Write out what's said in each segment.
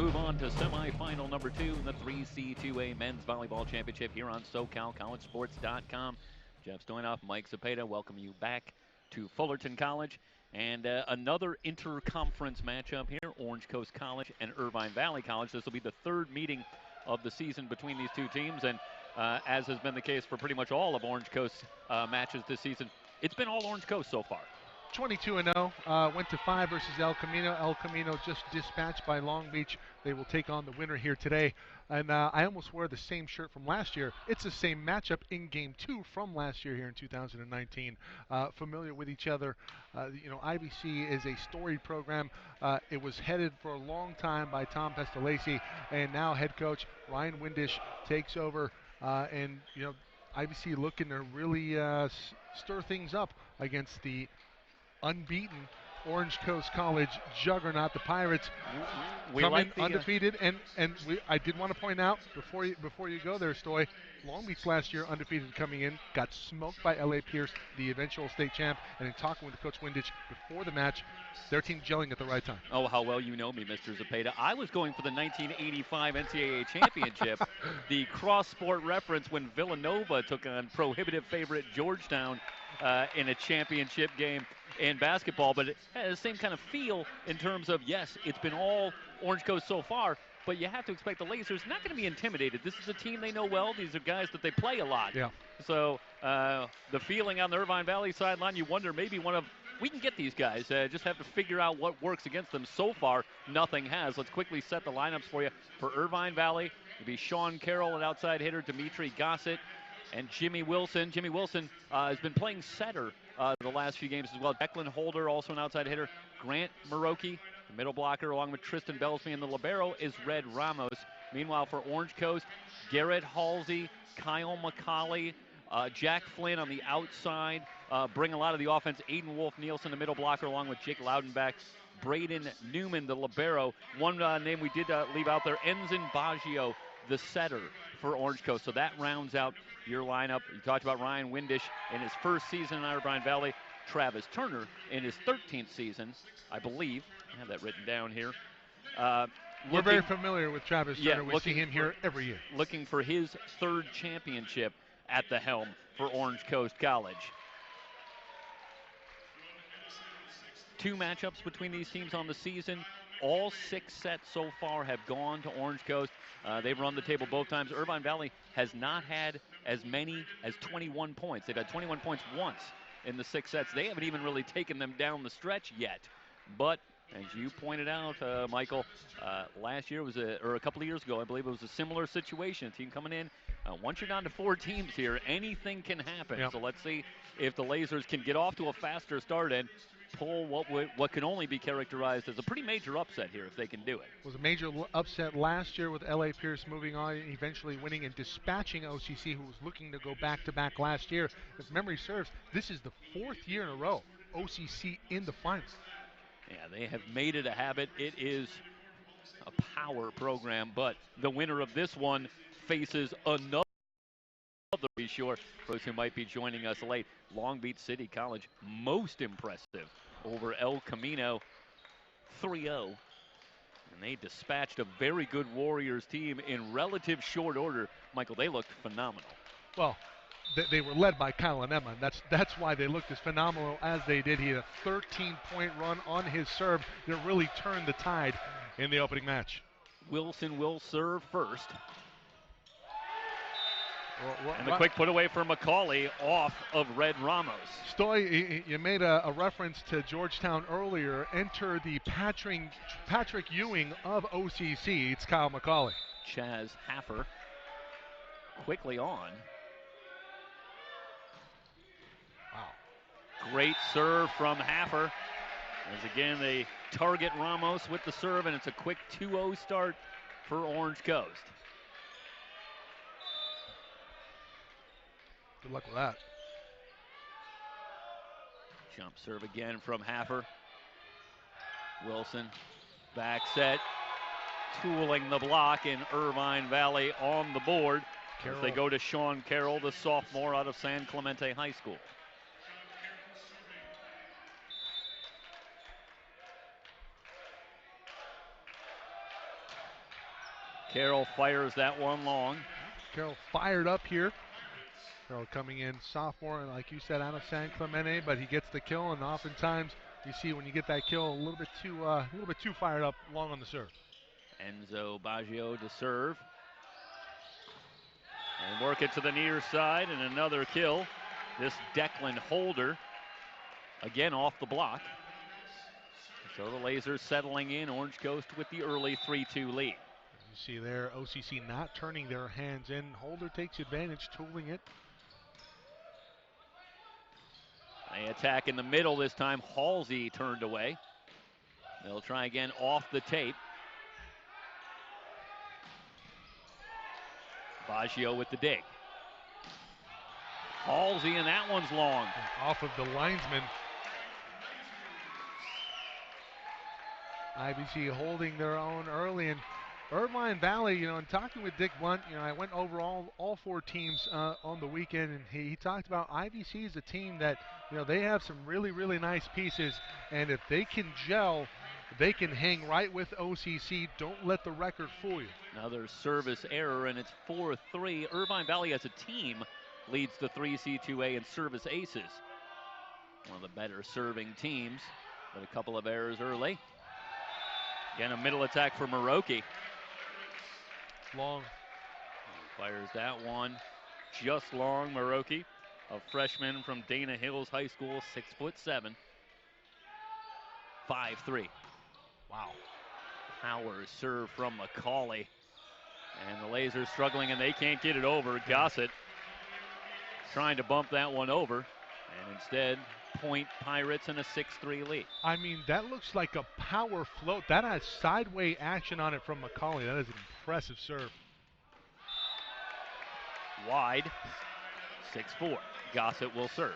move on to semifinal number 2 in the 3C2A Men's Volleyball Championship here on SoCalCollegeSports.com. Jeff Stoynoff, Mike Cepeda, welcome you back to Fullerton College. And another interconference matchup here, Orange Coast College and Irvine Valley College. This will be the third meeting of the season between these two teams. And as has been the case for pretty much all of Orange Coast's matches this season, it's been all Orange Coast so far. 22-0, went to 5 versus El Camino. El Camino just dispatched by Long Beach. They will take on the winner here today. And I almost wore the same shirt from last year. It's the same matchup in Game 2 from last year here in 2019. Familiar with each other. IVC is a storied program. It was headed for a long time by Tom Pestalacci, and now head coach Ryan Windish takes over. IVC looking to really stir things up against the unbeaten Orange Coast College juggernaut, the Pirates, undefeated. I did want to point out before you go there, Stoy, Long Beach last year undefeated coming in, got smoked by LA Pierce, the eventual state champ. And in talking with Coach Windish before the match, their team gelling at the right time. Oh, how well you know me, Mr. Cepeda. I was going for the 1985 NCAA championship, the cross-sport reference when Villanova took on prohibitive favorite Georgetown in a championship game in basketball, but it has the same kind of feel in terms of, yes, it's been all Orange Coast so far, but you have to expect the Lasers not going to be intimidated. This is a team they know well. These are guys that they play a lot. Yeah. So the feeling on the Irvine Valley sideline, you wonder maybe we can get these guys. Just have to figure out what works against them. So far, nothing has. Let's quickly set the lineups for you. For Irvine Valley, it'll be Sean Carroll, an outside hitter, Dimitri Gossett, and Jimmy Wilson. Jimmy Wilson has been playing setter the last few games as well. Declan Holder, also an outside hitter. Grant Maroki, the middle blocker, along with Tristan Belsby, and the libero is Red Ramos. Meanwhile, for Orange Coast, Garrett Halsey, Kyle McCauley, Jack Flynn on the outside, bring a lot of the offense. Aiden Wolf-Nielsen, the middle blocker, along with Jake Loudenbach. Braden Newman, the libero. One name we did leave out there, Enzen Baggio, the setter for Orange Coast. So that rounds out your lineup. You talked about Ryan Windish in his first season in Irvine Valley. Travis Turner in his 13th season, I believe. I have that written down here. We're very familiar with Travis Turner. We see him here every year. Looking for his third championship at the helm for Orange Coast College. 2 matchups between these teams on the season. All 6 sets so far have gone to Orange Coast. They've run the table both times. Irvine Valley has not had as many as 21 points. They've had 21 points once in the 6 sets. They haven't even really taken them down the stretch yet. But as you pointed out, Michael, last year or a couple of years ago, I believe it was a similar situation. A team coming in. Once you're down to 4 teams here, anything can happen. Yep. So let's see if the Lasers can get off to a faster start and pull what can only be characterized as a pretty major upset here if they can do it. It was a major upset last year with LA Pierce moving on and eventually winning and dispatching OCC, who was looking to go back-to-back last year. If memory serves, this is the 4th year in a row OCC in the finals. Yeah, they have made it a habit. It is a power program, but the winner of this one faces another. Be sure for those who might be joining us late, Long Beach City College, most impressive over El Camino, 3-0. And they dispatched a very good Warriors team in relative short order. Michael, they looked phenomenal. Well, they were led by Kyle Enema, and that's why they looked as phenomenal as they did. He had a 13-point run on his serve that really turned the tide in the opening match. Wilson will serve first. And the quick put away for McCauley off of Red Ramos. Stoy, you made a reference to Georgetown earlier. Enter the Patrick Ewing of OCC. It's Kyle McCauley. Chaz Haffer quickly on. Wow. Great serve from Haffer. As again, they target Ramos with the serve, and it's a quick 2-0 start for Orange Coast. Good luck with that. Jump serve again from Haffer. Wilson, back set, tooling the block in Irvine Valley on the board. As they go to Sean Carroll, the sophomore out of San Clemente High School. Carroll fires that one long. Carroll fired up here. Carroll coming in sophomore, and like you said, out of San Clemente, but he gets the kill, and oftentimes you see when you get that kill a little bit too fired up long on the serve. Enzo Baggio to serve. And work it to the near side, and another kill. This Declan Holder, again off the block. So the Lasers settling in, Orange Coast with the early 3-2 lead. You see there, OCC not turning their hands in. Holder takes advantage, tooling it. They attack in the middle this time. Halsey turned away. They'll try again off the tape. Baggio with the dig. Halsey, and that one's long. Off of the linesman. IBC holding their own early, and Irvine Valley, in talking with Dick Blunt, I went over all four teams on the weekend, and he talked about IBC is a team that, they have some really, really nice pieces, and if they can gel, they can hang right with OCC. Don't let the record fool you. Another service error, and it's 4-3. Irvine Valley as a team leads the 3C2A in service aces. One of the better serving teams, but a couple of errors early. Again, a middle attack for Maroki. Long. Fires that one just long. Maroki, a freshman from Dana Hills High School, 6'7". 5-3. Wow. Power serve from McCauley. And the Lasers struggling, and they can't get it over. Gossett trying to bump that one over. And instead, point Pirates in a 6-3 lead. I mean, that looks like a power float. That has sideway action on it from McCauley. That is an impressive serve. Wide, 6-4. Gossett will serve.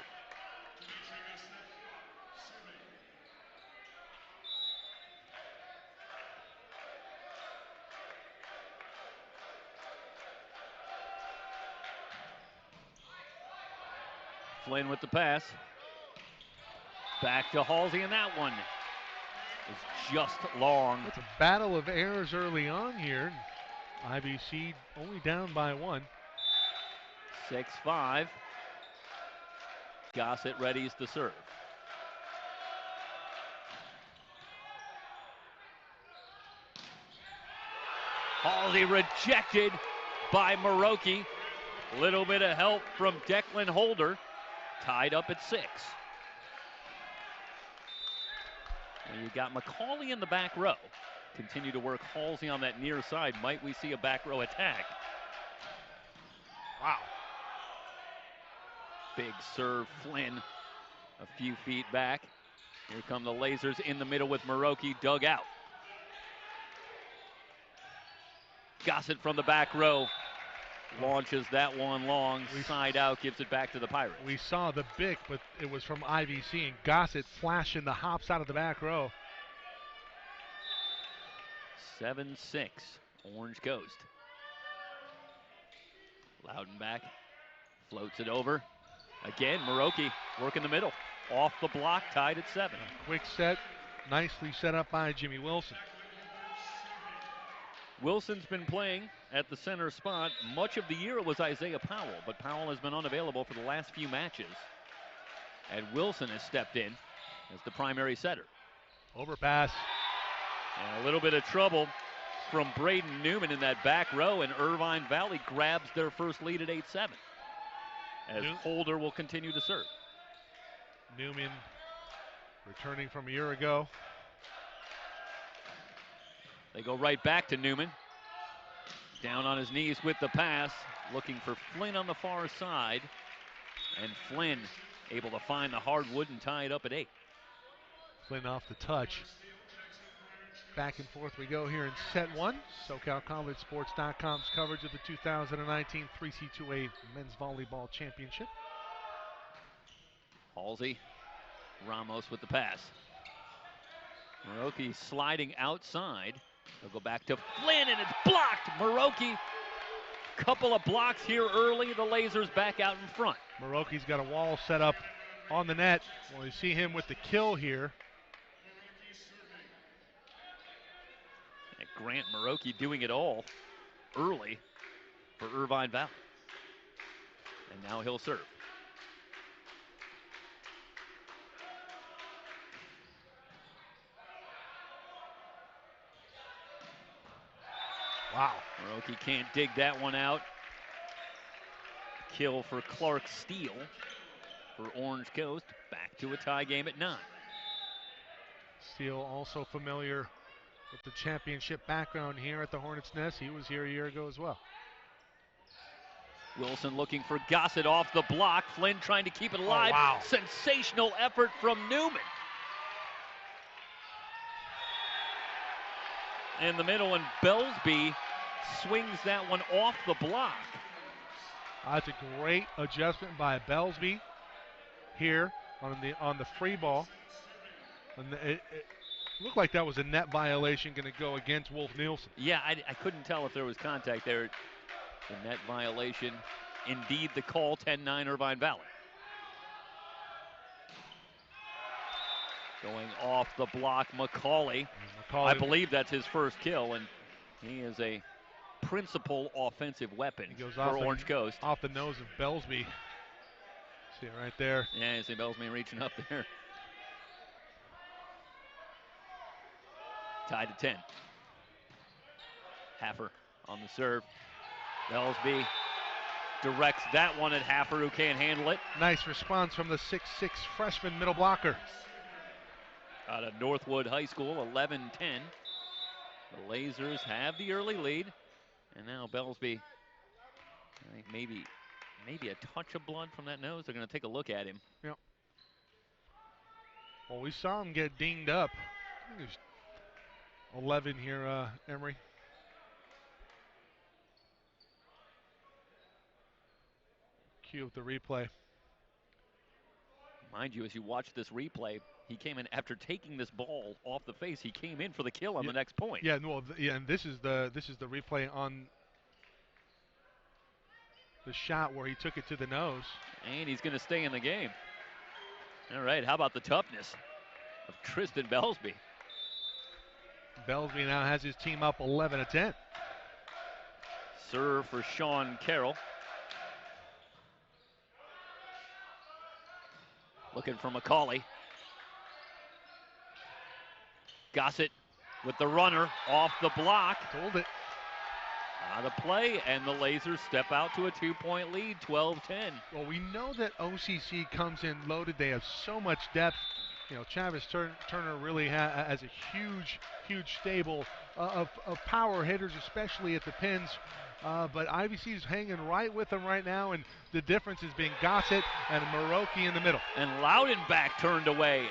Flynn with the pass. Back to Halsey, and that one is just long. It's a battle of errors early on here. IBC only down by one. 6-5. Gossett readies to serve. Halsey rejected by Maroki. Little bit of help from Declan Holder. Tied up at 6. And you got McCauley in the back row. Continue to work Halsey on that near side. Might we see a back row attack? Wow. Big serve, Flynn a few feet back. Here come the Lasers in the middle with Maroki dug out. Gossett from the back row. Launches that one long, side out, gives it back to the Pirates. We saw the big, but it was from IVC, and Gossett flashing the hops out of the back row. 7-6, Orange Coast. Loudon back, floats it over. Again, Maroki working the middle. Off the block, tied at 7. A quick set, nicely set up by Jimmy Wilson. Wilson's been playing at the center spot. Much of the year it was Isaiah Powell, but Powell has been unavailable for the last few matches. And Wilson has stepped in as the primary setter. Overpass. And a little bit of trouble from Braden Newman in that back row, and Irvine Valley grabs their first lead at 8-7. As Holder will continue to serve. Newman returning from a year ago. They go right back to Newman. Down on his knees with the pass, looking for Flynn on the far side. And Flynn able to find the hardwood and tie it up at 8. Flynn off the touch. Back and forth we go here in set 1. SoCalCollegeSports.com's coverage of the 2019 3C2A Men's Volleyball Championship. Halsey, Ramos with the pass. Maroki sliding outside. They'll go back to Flynn, and it's blocked. Maroki, couple of blocks here early. The Lasers back out in front. Maroki's got a wall set up on the net. Well, you see him with the kill here. And Grant Maroki doing it all. early for Irvine Valley. And now he'll serve. Wow. Maroki can't dig that one out. Kill for Clark Steele for Orange Coast. Back to a tie game at 9. Steele also familiar with the championship background here at the Hornets' Nest. He was here a year ago as well. Wilson looking for Gossett off the block. Flynn trying to keep it alive. Oh, wow. Sensational effort from Newman. In the middle, and Belsby swings that one off the block. That's a great adjustment by Belsby here on the free ball. And it looked like that was a net violation going to go against Wolf Nielsen. Yeah, I couldn't tell if there was contact there. The net violation, indeed the call, 10-9 Irvine Valley. Going off the block, McCauley. I believe that's his first kill, and he is a principal offensive weapon for Orange Coast. Off the nose of Belsby. See it right there. Yeah, you see Belsby reaching up there. Tied to 10. Haffer on the serve. Belsby directs that one at Haffer, who can't handle it. Nice response from the 6'6 freshman middle blocker. Out of Northwood High School, 11-10. The Lasers have the early lead. And now Belsby, I think maybe a touch of blood from that nose. They're going to take a look at him. Yep. Well, we saw him get dinged up. I think there's 11 here, Emery. Cue with the replay. Mind you, as you watch this replay, he came in after taking this ball off the face. He came in for the kill on the next point. Yeah, no, and this is the replay on the shot where he took it to the nose. And he's going to stay in the game. All right, how about the toughness of Tristan Belsby? Belsby now has his team up 11-10. Serve for Sean Carroll. Looking for McCauley. Gossett with the runner off the block. Hold it. Out of play, and the Lasers step out to a 2-point lead, 12-10. Well, we know that OCC comes in loaded. They have so much depth. You know, Travis Turner really has a huge stable of power hitters, especially at the pins. But IVC is hanging right with them right now, and the difference has been Gossett and Maroki in the middle. And Loudenbach turned away.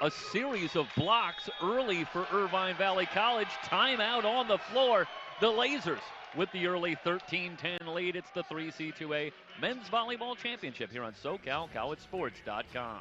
A series of blocks early for Irvine Valley College. Timeout on the floor. The Lasers with the early 13-10 lead. It's the 3C2A Men's Volleyball Championship here on SoCalCollegeSports.com.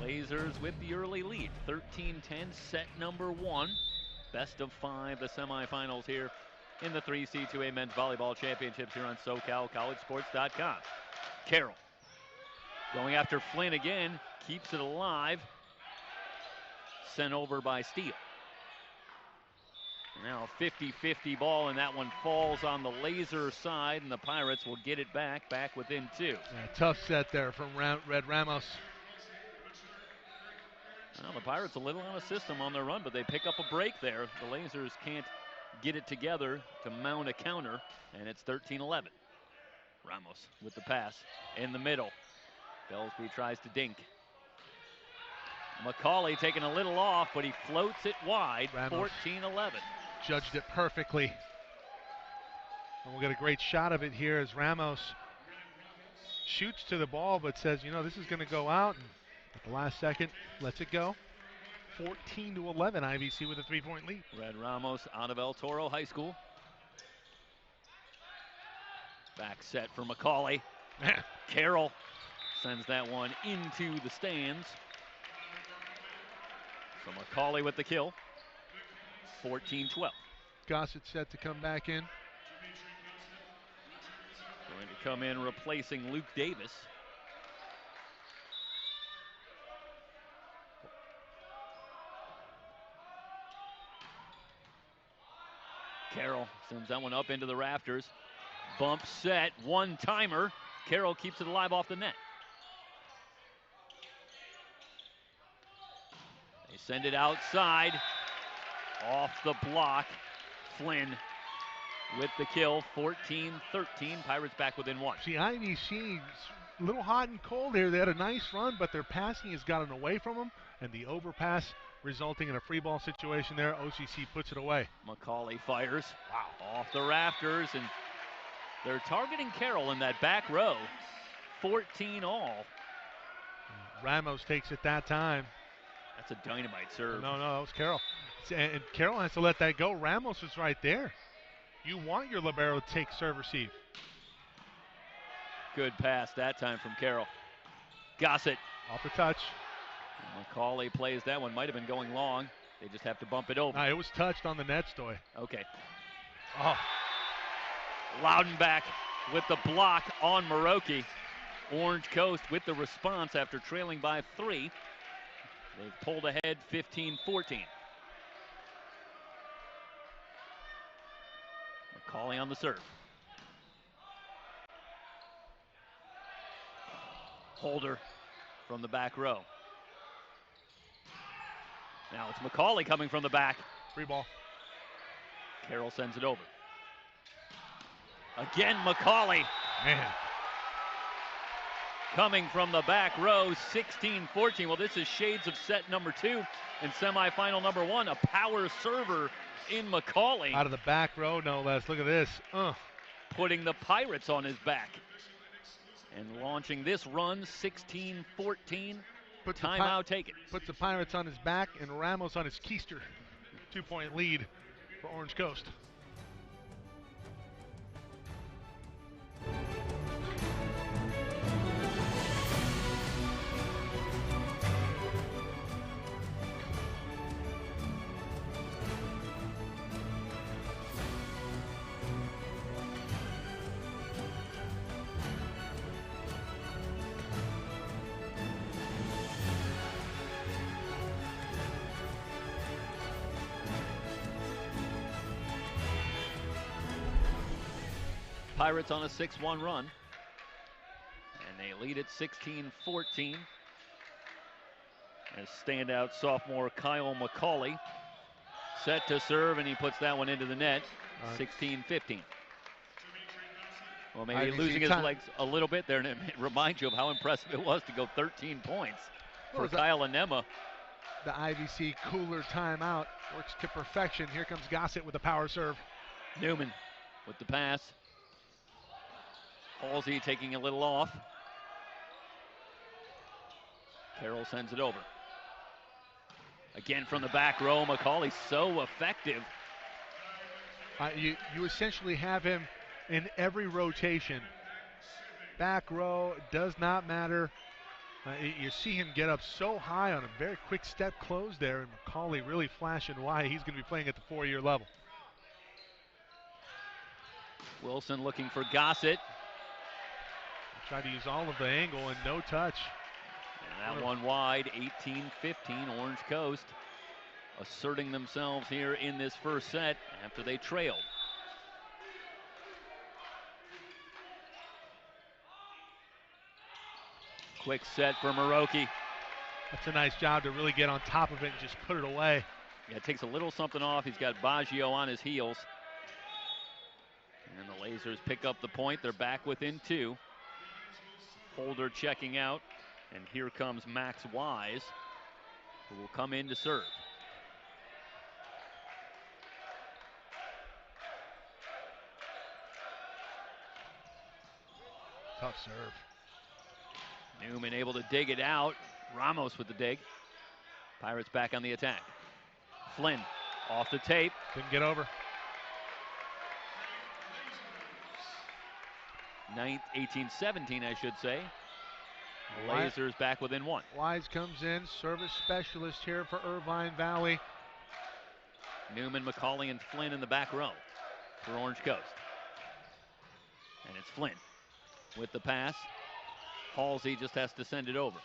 Lasers with the early lead, 13-10, set number 1. Best of 5, the semifinals here in the 3C2A Men's Volleyball Championships here on SoCalCollegeSports.com. Carroll going after Flynn again, keeps it alive. Sent over by Steele. Now 50-50 ball, and that one falls on the Laser side, and the Pirates will get it back within 2. Yeah, tough set there from Red Ramos. Well, the Pirates a little out of system on their run, but they pick up a break there. The Lasers can't get it together to mount a counter, and it's 13-11. Ramos with the pass in the middle. Belsby tries to dink. McCauley taking a little off, but he floats it wide, 14-11. Judged it perfectly. And we'll get a great shot of it here as Ramos shoots to the ball but says, this is going to go out. And at the last second, lets it go. 14-11, IVC with a 3-point lead. Red Ramos out of El Toro High School. Back set for McCauley. Carroll sends that one into the stands. So McCauley with the kill. 14-12. Gossett set to come back in. Going to come in replacing Luke Davis. Carroll sends that one up into the rafters. Bump set, one-timer. Carroll keeps it alive off the net. They send it outside. Off the block. Flynn with the kill. 14-13. Pirates back within one. See, IVC a little hot and cold here. They had a nice run, but their passing has gotten away from them, and the overpass resulting in a free ball situation there. OCC puts it away. McCauley fires. Wow. Off the rafters, and they're targeting Carroll in that back row. 14 all. Ramos takes it that time. That's a dynamite serve. No, that was Carroll. And Carroll has to let that go. Ramos is right there. You want your libero to take serve receive. Good pass that time from Carroll. Gossett. Off the touch. McCauley plays that one. Might have been going long. They just have to bump it over. It was touched on the net, Stoy. Okay. Oh. Loudenback with the block on Maroki. Orange Coast with the response after trailing by 3. They've pulled ahead 15-14. McCauley on the serve. Holder from the back row. Now it's McCauley coming from the back. Free ball. Carroll sends it over. Again, McCauley. Man. Coming from the back row, 16-14. Well, this is shades of set number 2 and semifinal number 1. A power server in McCauley. Out of the back row, no less. Look at this. Putting the Pirates on his back. And launching this run, 16-14. Timeout taken. Puts the Pirates on his back and Ramos on his keister. 2-point lead for Orange Coast. Pirates on a 6-1 run. And they lead at 16-14. As standout sophomore Kyle McCauley set to serve, and he puts that one into the net. 16-15. Well, maybe losing his legs a little bit there, and it reminds you of how impressive it was to go 13 points for Kyle Anema. The IVC cooler timeout works to perfection. Here comes Gossett with a power serve. Newman with the pass. Halsey taking a little off. Carroll sends it over. Again from the back row, McCauley so effective. You essentially have him in every rotation. Back row, does not matter. You see him get up so high on a very quick step close there, and McCauley really flashing why he's going to be playing at the 4-year level. Wilson looking for Gossett. Tried to use all of the angle and no touch. And that one wide, 18-15, Orange Coast asserting themselves here in this first set after they trailed. Quick set for Maroki. That's a nice job to really get on top of it and just put it away. Yeah, it takes a little something off. He's got Baggio on his heels. And the Lasers pick up the point. They're back within 2. Holder checking out, and here comes Max Wise, who will come in to serve. Tough serve. Newman able to dig it out. Ramos with the dig. Pirates back on the attack. Flynn off the tape. Didn't get over. 18-17, I should say. The Lasers back within one. Wise comes in, service specialist here for Irvine Valley. Newman, McCauley, and Flynn in the back row for Orange Coast. And it's Flynn with the pass. Halsey just has to send it over.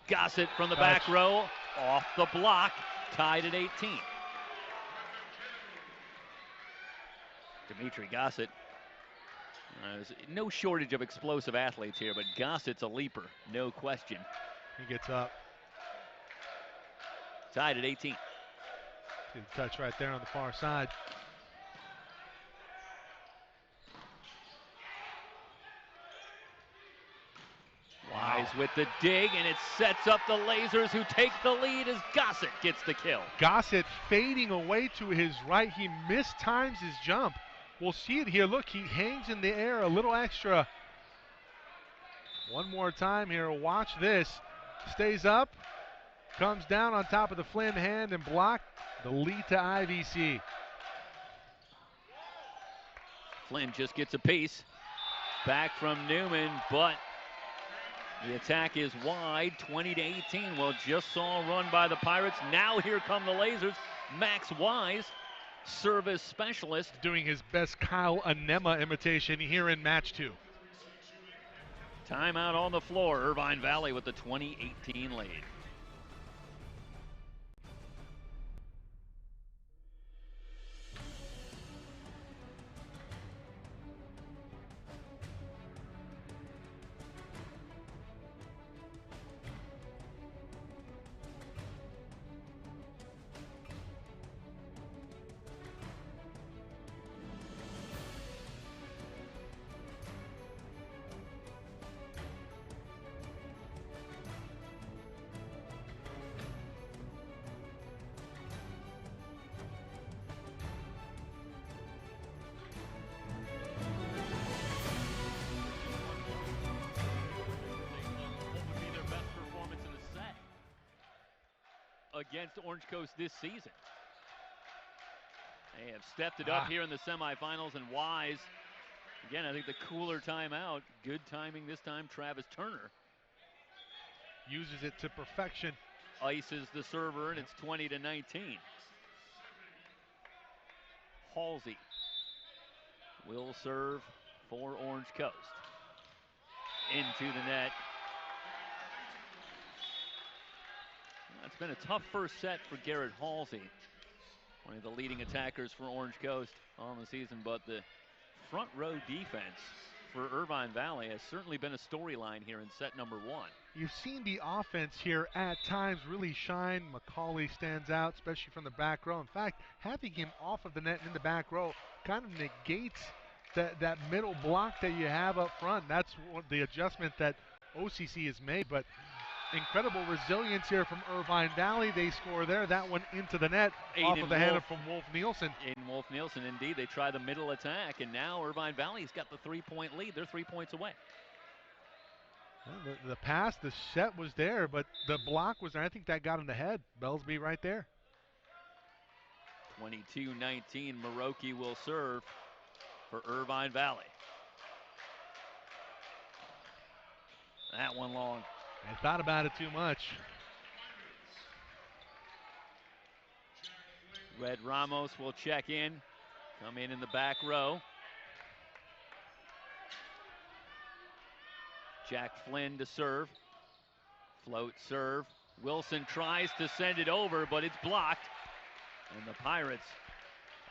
Gossett from the back row, off the block, tied at 18. Dimitri Gossett. There's no shortage of explosive athletes here, but Gossett's a leaper, no question. He gets up. Tied at 18. Good touch right there on the far side. Wise with the dig, and it sets up the Lasers, who take the lead as Gossett gets the kill. Gossett fading away to his right. He mistimes his jump. We'll see it here. Look, he hangs in the air a little extra. One more time here. Watch this. Stays up. Comes down on top of the Flynn hand and block. The lead to IVC. Flynn just gets a piece. Back from Newman, but the attack is wide, 20-18. Well, just saw a run by the Pirates. Now here come the Lasers. Max Wise, service specialist. Doing his best Kyle Anema imitation here in match 2. Timeout on the floor. Irvine Valley with the 20-18 lead. Against Orange Coast this season. They have stepped it up here in the semifinals, and Wise, again, I think the cooler timeout. Good timing this time. Travis Turner uses it to perfection. Ices the server, and it's 20-19. Halsey will serve for Orange Coast. Into the net. It's been a tough first set for Garrett Halsey, one of the leading attackers for Orange Coast on the season, but the front row defense for Irvine Valley has certainly been a storyline here in set number 1. You've seen the offense here at times really shine. McCauley stands out, especially from the back row. In fact, having him off of the net in the back row kind of negates that middle block that you have up front. That's what the adjustment that OCC has made, but incredible resilience here from Irvine Valley. They score there. That one into the net off of the hand from Wolf Nielsen. Wolf Nielsen, indeed. They try the middle attack, and now Irvine Valley's got the 3-point lead. They're 3 points away. Well, the pass, the set was there, but the block was there. I think that got him the head. Bellsby right there. 22-19. Maroki will serve for Irvine Valley. That one long. I thought about it too much. Red Ramos will check in. Come in the back row. Jack Flynn to serve. Float serve. Wilson tries to send it over, but it's blocked. And the Pirates,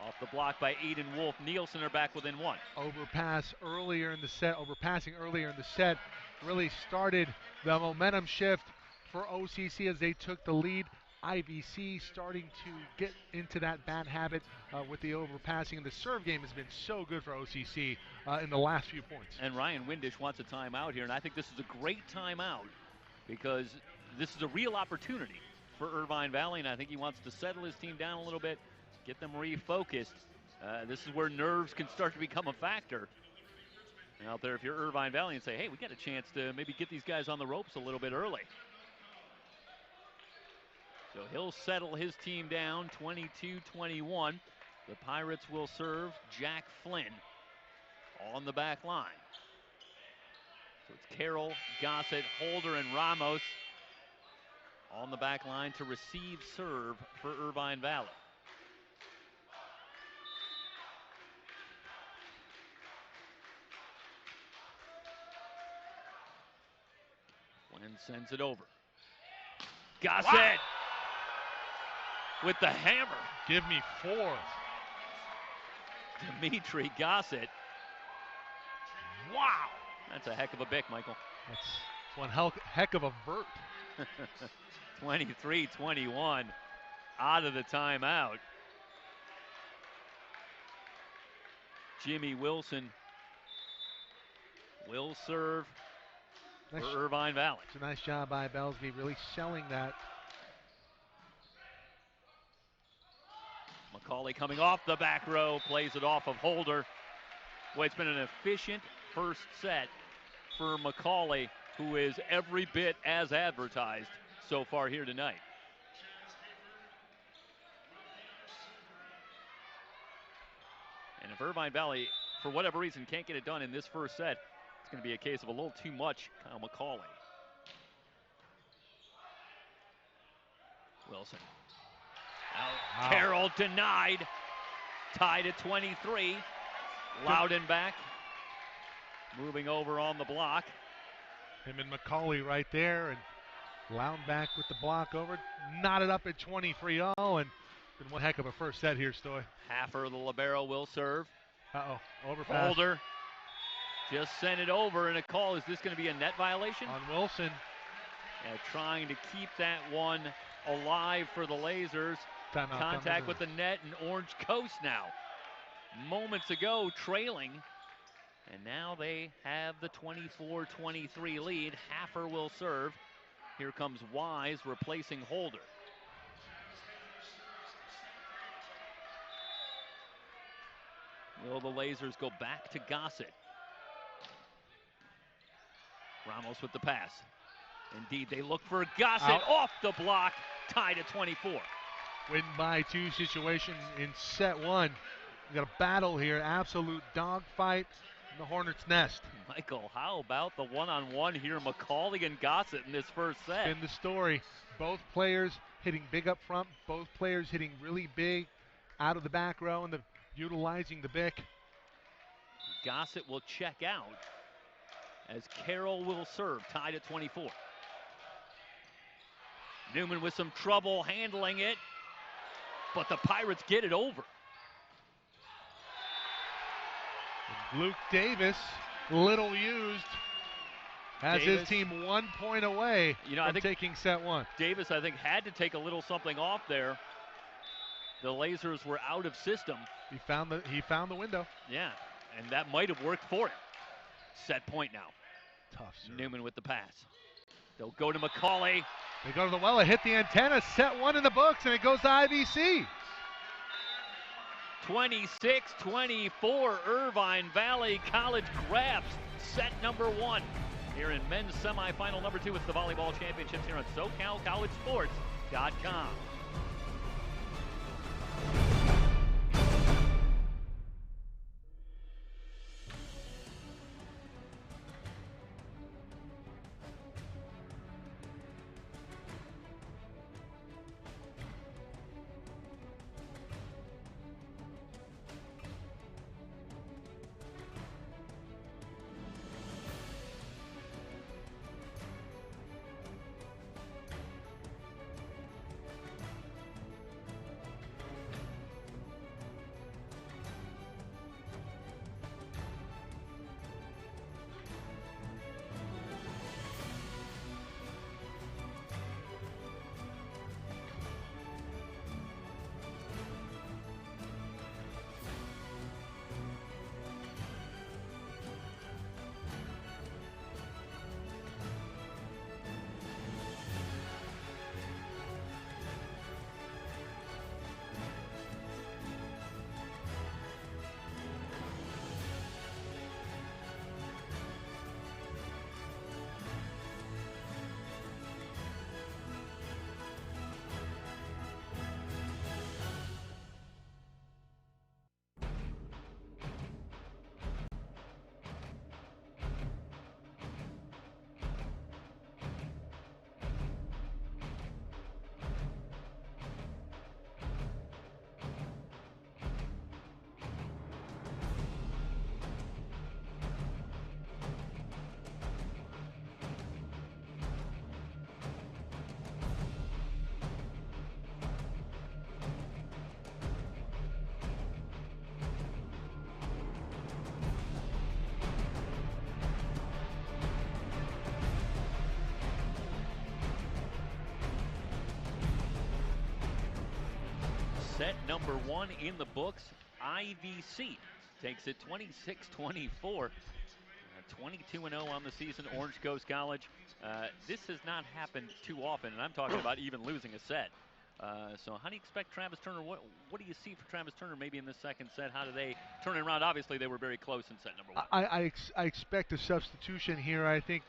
off the block by Eden Wolf Nielsen, are back within 1. Overpassing earlier in the set really started the momentum shift for OCC as they took the lead. IVC starting to get into that bad habit with the overpassing. And the serve game has been so good for OCC in the last few points. And Ryan Windish wants a timeout here, and I think this is a great timeout because this is a real opportunity for Irvine Valley, and I think he wants to settle his team down a little bit, get them refocused. This is where nerves can start to become a factor. out there if you're Irvine Valley and say, hey, we got a chance to maybe get these guys on the ropes a little bit early. So he'll settle his team down 22-21. The Pirates will serve Jack Flynn on the back line. So it's Carroll, Gossett, Holder, and Ramos on the back line to receive serve for Irvine Valley. Flynn sends it over. Gossett with the hammer. Give me 4. Dimitri Gossett. Wow. That's a heck of a bick, Michael. That's one heck of a vert. 23-21 out of the timeout. Jimmy Wilson will serve for Irvine Valley. It's a nice job by Belsby, really selling that. McCauley coming off the back row, plays it off of Holder. Boy, it's been an efficient first set for McCauley, who is every bit as advertised so far here tonight. And if Irvine Valley, for whatever reason, can't get it done in this first set, it's going to be a case of a little too much Kyle McCauley. Wilson. Wow. Carroll denied. Tied at 23. Loudon back. Moving over on the block. Him and McCauley right there, and Loudon back with the block over. Knotted up at 23-0, and been one heck of a first set here, Stoy. Haffer, the libero, will serve. Overpass. Holder just sent it over, and a call. Is this going to be a net violation? On Wilson. Yeah, trying to keep that one alive for the Lasers. Timeout, Contact with the net and Orange Coast now. Moments ago trailing, and now they have the 24-23 lead. Haffer will serve. Here comes Wise replacing Holder. Will the Lasers go back to Gossett? Ramos with the pass. Indeed, they look for Gossett off the block, tied at 24. Win by 2 situation in set 1. We got a battle here, absolute dogfight in the Hornets' nest. Michael, how about the one-on-one here, McCauley and Gossett in this first set? In the story, both players hitting big up front, both players hitting really big out of the back row and utilizing the Bic. Gossett will check out as Carroll will serve, tied at 24. Newman with some trouble handling it, but the Pirates get it over. Luke Davis, little used, has his team 1 point away from taking set 1. Davis, I think, had to take a little something off there. The Lasers were out of system. He found the window. Yeah, and that might have worked for him. Set point now. Tough serve. Newman with the pass. They'll go to McCauley. They go to the well, it hit the antenna, set 1 in the books, and it goes to IVC. 26-24, Irvine Valley College grabs set number 1 here in men's semifinal number 2 with the volleyball championships here on SoCalCollegeSports.com. Set number 1 in the books. IVC takes it 26-24. 22-0 on the season, Orange Coast College. This has not happened too often, and I'm talking about even losing a set. So how do you expect Travis Turner, what do you see for Travis Turner maybe in this second set? How do they turn it around? Obviously, they were very close in set number 1. I expect a substitution here. I think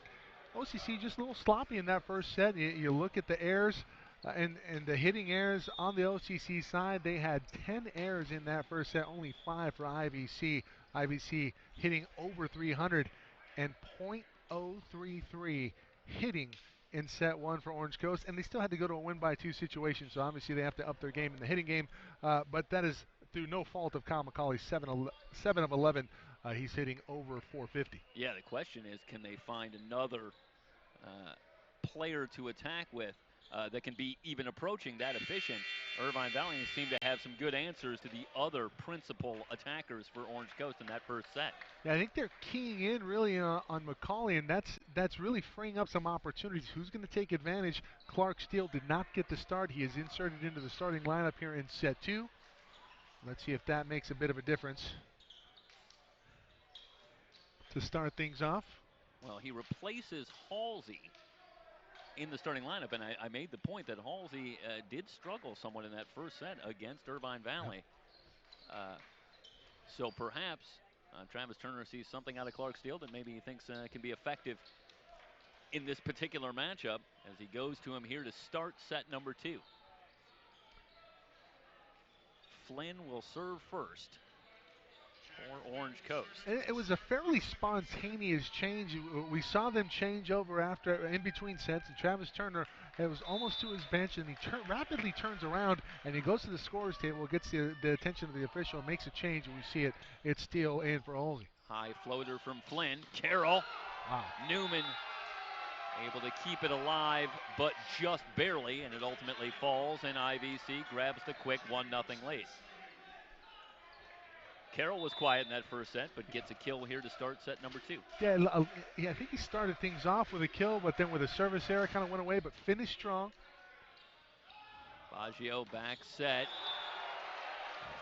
OCC just a little sloppy in that first set. You look at the errors and the hitting errors on the OCC side. They had 10 errors in that first set, only 5 for IVC. IVC hitting over 300 and .033 hitting in set 1 for Orange Coast, and they still had to go to a win-by-2 situation, so obviously they have to up their game in the hitting game, but that is through no fault of Kyle McCauley. 7 of 11, he's hitting over 450. Yeah, the question is, can they find another player to attack with that can be even approaching that efficient? Irvine Valley seemed to have some good answers to the other principal attackers for Orange Coast in that first set. Yeah, I think they're keying in really on McCauley, and that's really freeing up some opportunities. Who's going to take advantage? Clark Steele did not get the start. He is inserted into the starting lineup here in set 2. Let's see if that makes a bit of a difference to start things off. Well, he replaces Halsey in the starting lineup, and I made the point that Halsey did struggle somewhat in that first set against Irvine Valley. So perhaps Travis Turner sees something out of Clark Steele that maybe he thinks can be effective in this particular matchup as he goes to him here to start set number 2. Flynn will serve first for Orange Coast. It was a fairly spontaneous change. We saw them change over after in between sets, and Travis Turner, it was almost to his bench, and he rapidly turns around and he goes to the scorer's table, gets the attention of the official, makes a change, and we see it's Steele in for Halsey. High floater from Flynn. Carroll. Wow. Newman able to keep it alive, but just barely, and it ultimately falls, and IVC grabs the quick 1-0 lead. Carroll was quiet in that first set, but gets a kill here to start set number 2. Yeah, I think he started things off with a kill, but then with a service error kind of went away, but finished strong. Baggio back set.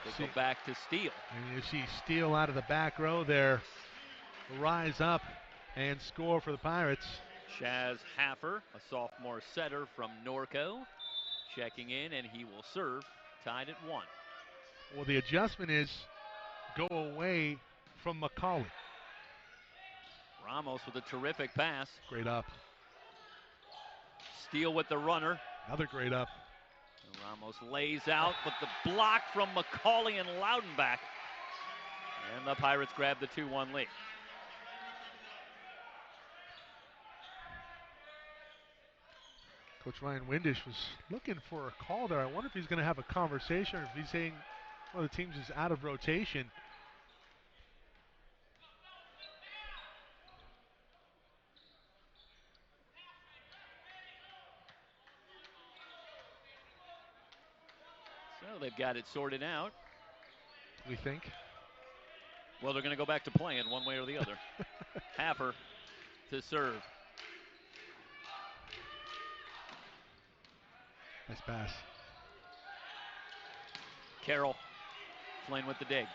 They go back to Steele. And you see Steele out of the back row there rise up and score for the Pirates. Chaz Haffer, a sophomore setter from Norco, checking in, and he will serve, tied at 1. Well, the adjustment is go away from McCauley. Ramos with a terrific pass. Great up. Steele with the runner. Another great up. Ramos lays out, but the block from McCauley and Loudenbach. And the Pirates grab the 2-1 lead. Coach Ryan Windish was looking for a call there. I wonder if he's going to have a conversation or if he's saying one of the teams is out of rotation. So they've got it sorted out. We think. Well, they're going to go back to playing one way or the other. Haffer to serve. Nice pass. Carroll. Flynn with the dig.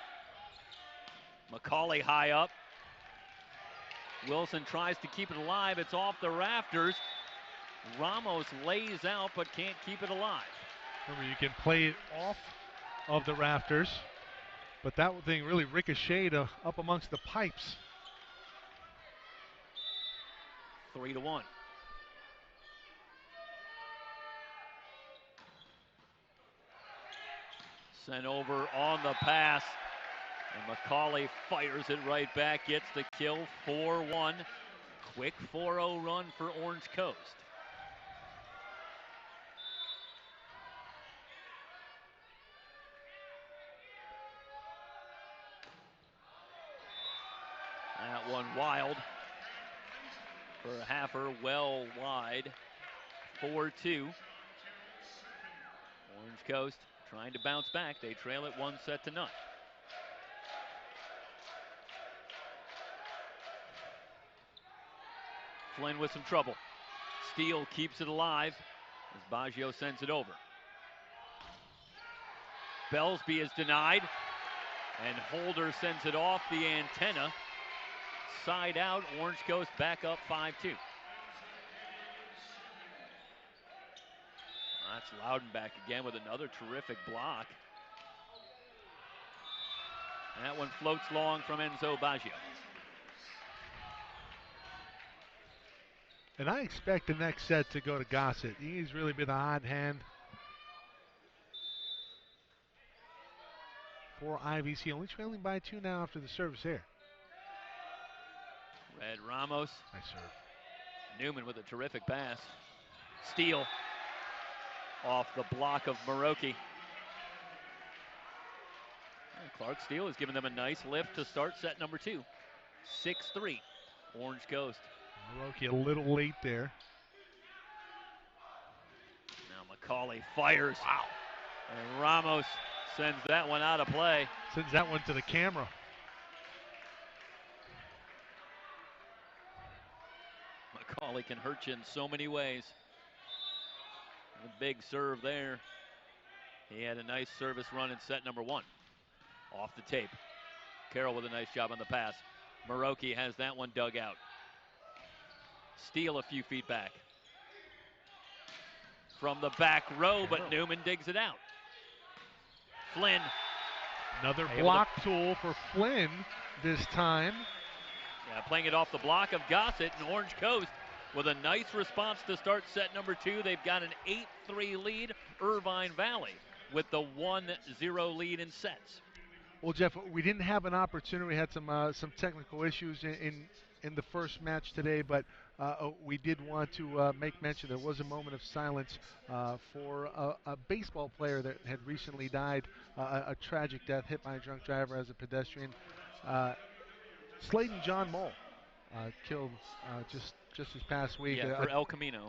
McCauley high up. Wilson tries to keep it alive. It's off the rafters. Ramos lays out but can't keep it alive. Remember, you can play it off of the rafters, but that thing really ricocheted up amongst the pipes. 3-1. Sent over on the pass, and McCauley fires it right back, gets the kill, 4-1. Quick 4-0 run for Orange Coast. That one wild for Haffer, well wide, 4-2. Orange Coast trying to bounce back. They trail it 1-0. Flynn with some trouble. Steele keeps it alive as Baggio sends it over. Belsby is denied, and Holder sends it off the antenna. Side out, Orange Coast back up 5-2. That's Loudenback again with another terrific block. That one floats long from Enzo Baggio. And I expect the next set to go to Gossett. He's really been a hot hand for IVC. Only trailing by 2 now after the service here. Red Ramos. Nice serve. Newman with a terrific pass. Steal off the block of Maroki. And Clark Steele has given them a nice lift to start set number 2. 6-3, Orange Coast. Maroki a little late there. Now McCauley fires. Wow. And Ramos sends that one out of play. Sends that one to the camera. McCauley can hurt you in so many ways. The big serve there. He had a nice service run in set number 1. Off the tape. Carroll with a nice job on the pass. Maroki has that one dug out. Steele a few feet back. From the back row, but Newman digs it out. Flynn. Another block tool for Flynn this time. Yeah, playing it off the block of Gossett, and Orange Coast with a nice response to start set number 2. They've got an 8-3 lead. Irvine Valley with the 1-0 lead in sets. Well, Jeff, we didn't have an opportunity. We had some technical issues in the first match today, but we did want to make mention there was a moment of silence for a baseball player that had recently died, a tragic death, hit by a drunk driver as a pedestrian. Sladen John Mole killed just this past week. Yeah, for El Camino.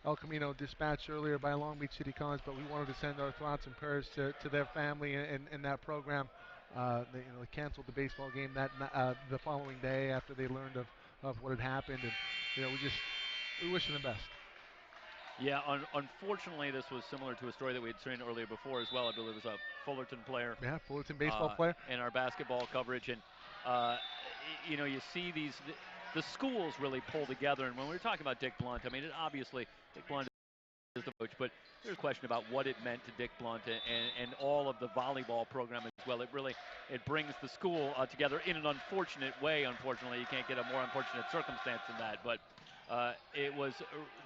El Camino dispatched earlier by Long Beach City College, but we wanted to send our thoughts and prayers to their family and that program. They canceled the baseball game the following day after they learned of what had happened, and we wish them the best. Yeah, unfortunately, this was similar to a story that we had seen earlier before as well. I believe it was a Fullerton player. Yeah, Fullerton baseball player. In our basketball coverage, and you see the schools really pull together. And when we were talking about Dick Blunt, I mean, obviously Dick Blunt is the coach, but there's a question about what it meant to Dick Blunt and all of the volleyball program as well. It brings the school together in an unfortunate way. Unfortunately, you can't get a more unfortunate circumstance than that, but it was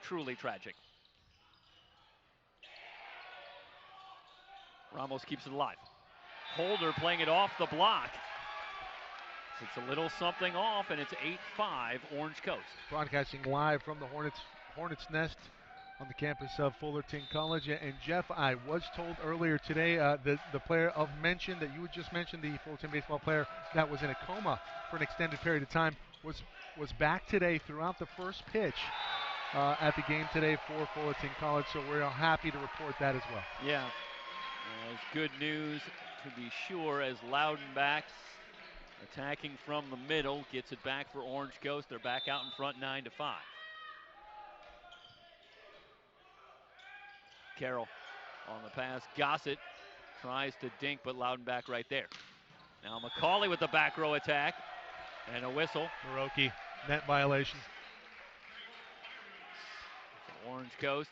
truly tragic. Ramos keeps it alive. Holder playing it off the block. It's a little something off, and it's 8-5 Orange Coast. Broadcasting live from the Hornets Nest on the campus of Fullerton College. And Jeff, I was told earlier today the player of mention that you had just mentioned, the Fullerton baseball player that was in a coma for an extended period of time, was back today throughout the first pitch at the game today for Fullerton College. So we're happy to report that as well. Yeah, it's good news to be sure, as Loudenback attacking from the middle gets it back for Orange Coast. They're back out in front 9-5. Carroll on the pass. Gossett tries to dink, but Loudenback right there. Now McCauley with the back row attack and a whistle. Maroki, net violation. So Orange Coast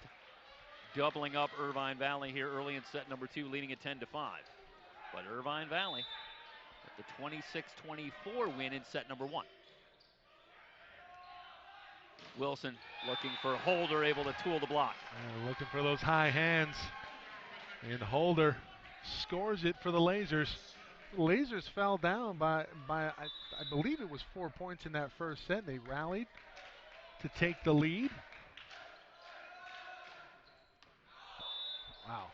doubling up Irvine Valley here early in set number 2, leading at 10-5. But Irvine Valley with the 26-24 win in set number 1. Wilson looking for Holder, able to tool the block. And looking for those high hands. And Holder scores it for the Lasers. The Lasers fell down by I believe it was 4 points in that first set. They rallied to take the lead. Wow.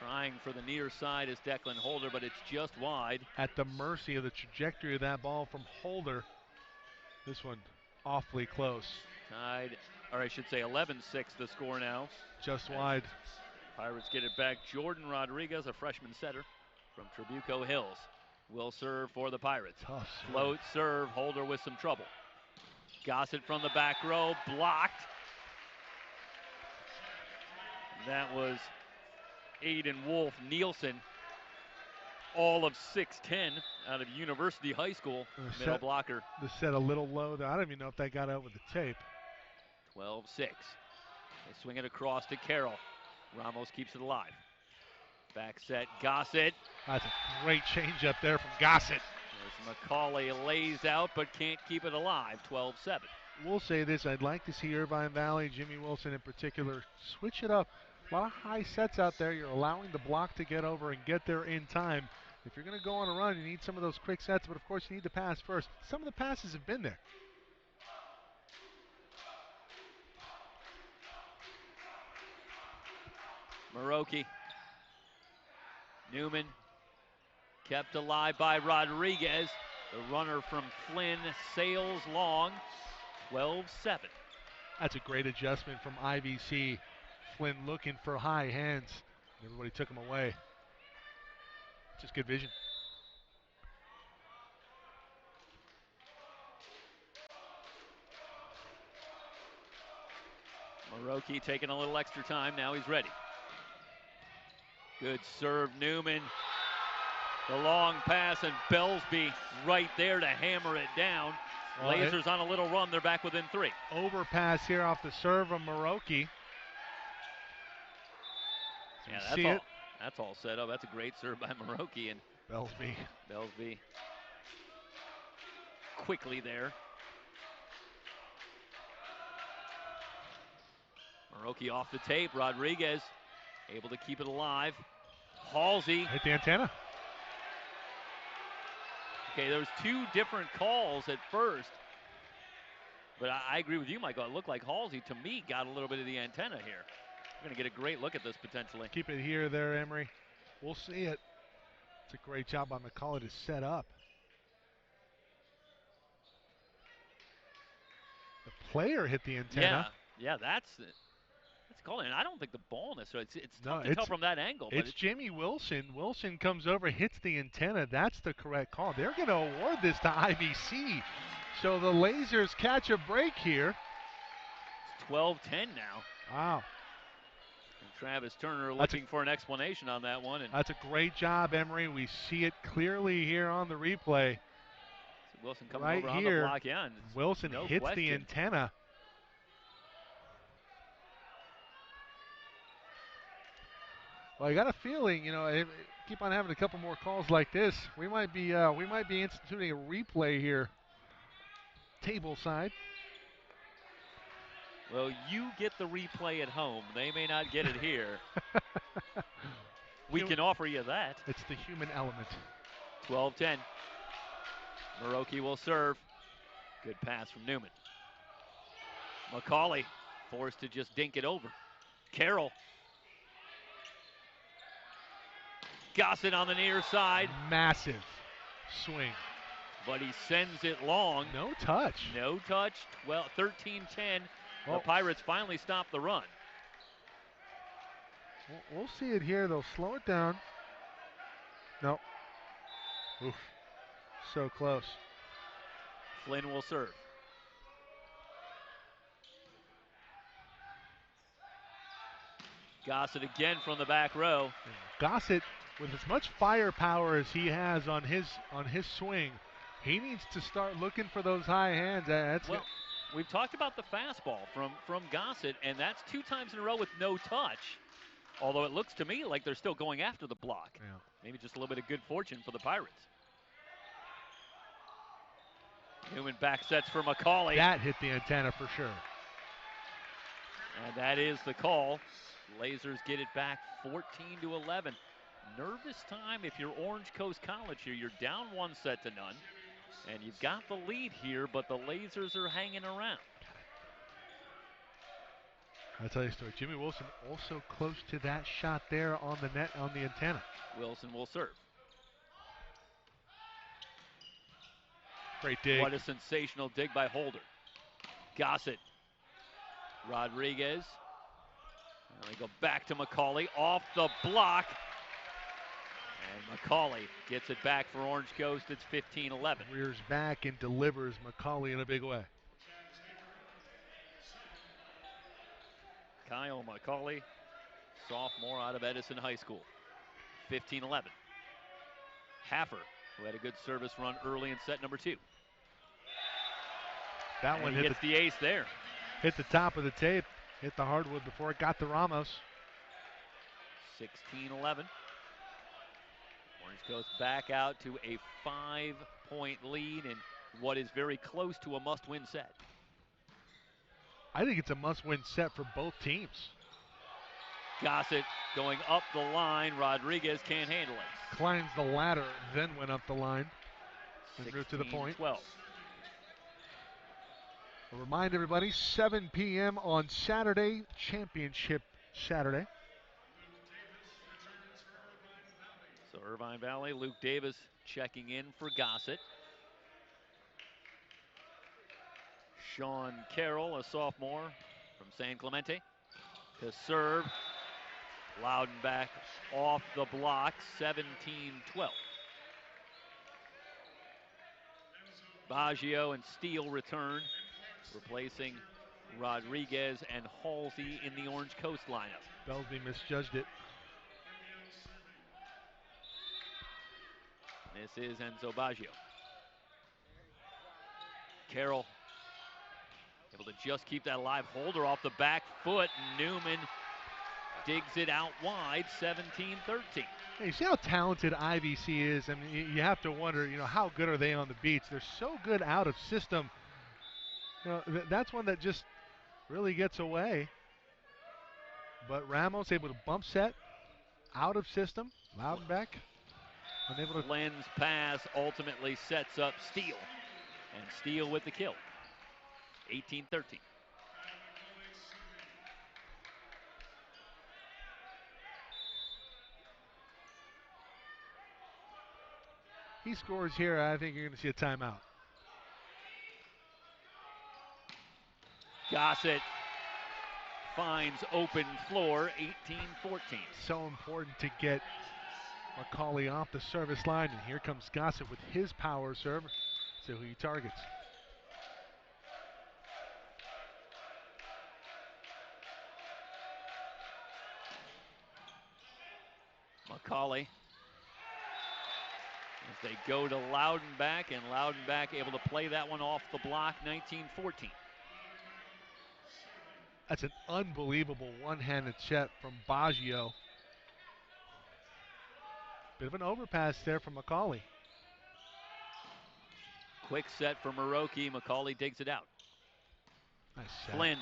Trying for the near side is Declan Holder, but it's just wide. At the mercy of the trajectory of that ball from Holder. This one awfully close. Tied, or I should say 11-6 the score now. Just wide. Pirates get it back. Jordan Rodriguez, a freshman setter from Trabuco Hills, will serve for the Pirates. Tough Float serve, Holder with some trouble. Gossett from the back row, blocked. That was Aiden Wolf Nielsen, all of 6'10", out of University High School, middle blocker. The set a little low there. I don't even know if that got over the tape. 12-6. They swing it across to Carroll. Ramos keeps it alive. Back set, Gossett. That's a great change up there from Gossett. As McCauley lays out but can't keep it alive, 12-7. We'll say this, I'd like to see Irvine Valley, Jimmy Wilson in particular, switch it up. A lot of high sets out there. You're allowing the block to get over and get there in time. If you're going to go on a run, you need some of those quick sets, but of course you need the pass first. Some of the passes have been there. Maroki. Newman kept alive by Rodriguez. The runner from Flynn sails long, 12-7. That's a great adjustment from IVC. Flynn looking for high hands. Everybody took him away. Just good vision. Maroki taking a little extra time. Now he's ready. Good serve, Newman. The long pass, and Belsby right there to hammer it down. Lasers on a little run. They're back within 3. Overpass here off the serve of Maroki. Yeah, that's all set up. That's a great serve by Maroki and Belsby quickly there. Maroki off the tape. Rodriguez able to keep it alive. Halsey hit the antenna. Okay, there was 2 different calls at first. But I agree with you, Michael. It looked like Halsey, to me, got a little bit of the antenna here. We're going to get a great look at this potentially. Keep it here, there, Emery. We'll see it. It's a great job by McCauley to set up. The player hit the antenna. Yeah, that's calling. And I don't think the ball necessarily. It's tough to tell from that angle. It's Jamie Wilson. Wilson comes over, hits the antenna. That's the correct call. They're going to award this to IVC. So the Lasers catch a break here. It's 12-10 now. Wow. And Travis Turner looking for an explanation on that one. And that's a great job, Emery. We see it clearly here on the replay. So Wilson coming over on the block. Yeah, Wilson hits the antenna. Well, I got a feeling, keep on having a couple more calls like this. We might be instituting a replay here, table side. Well, you get the replay at home. They may not get it here. We can offer you that. It's the human element. 12-10. Maroki will serve. Good pass from Newman. McCauley forced to just dink it over. Carroll. Gossett on the near side. Massive swing. But he sends it long. No touch. No touch. Well, 13-10. The Pirates finally stop the run. We'll see it here. They'll slow it down. Nope. Oof. So close. Flynn will serve. Gossett again from the back row. Gossett, with as much firepower as he has on his swing, he needs to start looking for those high hands. We've talked about the fastball from Gossett, and that's 2 times in a row with no touch. Although it looks to me like they're still going after the block. Yeah. Maybe just a little bit of good fortune for the Pirates. Newman back sets for McCauley. That hit the antenna for sure. And that is the call. Lasers get it back 14-11. Nervous time if you're Orange Coast College here. You're down 1 set to none. And you've got the lead here, but the Lasers are hanging around. I'll tell you a story. Jimmy Wilson also close to that shot there on the net, on the antenna. Wilson will serve. Great dig. What a sensational dig by Holder. Gossett. Rodriguez. And they go back to McCauley off the block. And McCauley gets it back for Orange Coast. It's 15-11. Rears back and delivers McCauley in a big way. Kyle McCauley sophomore out of Edison High School. 15-11. Haffer, who had a good service run early in set number 2. That one hits the ace there. Hit the top of the tape, hit the hardwood before it got to Ramos. 16-11. Orange Coast back out to a 5-point lead in what is very close to a must-win set. I think it's a must-win set for both teams. Gossett going up the line. Rodriguez can't handle it. Climbs the ladder, then went up the line and drew to the point. 12. I'll remind everybody, 7 p.m. on Saturday, Championship Saturday. So Irvine Valley, Luke Davis checking in for Gossett. Sean Carroll, a sophomore from San Clemente, to serve. Loudenback off the block, 17-12. Baggio and Steele return, replacing Rodriguez and Halsey in the Orange Coast lineup. Belsby misjudged it. This is Enzo Baggio. Carroll able to just keep that live holder off the back foot. Newman digs it out wide, 17-13. Hey, you see how talented IVC is? I mean, you have to wonder, how good are they on the beats? They're so good out of system. That's one that just really gets away. But Ramos able to bump set out of system. Loudenback unable to. Flynn's pass ultimately sets up Steele. And Steele with the kill. 18-13. He scores here, I think you're going to see a timeout. Gossett finds open floor, 18-14. So important to get McCauley off the service line, and here comes Gossett with his power serve. See who he targets. McCauley as they go to Loudenback, and Loudenback able to play that one off the block, 19-14. That's an unbelievable one-handed set from Baggio. Bit of an overpass there from McCauley. Quick set for Maroki. McCauley digs it out. Nice set. Flynn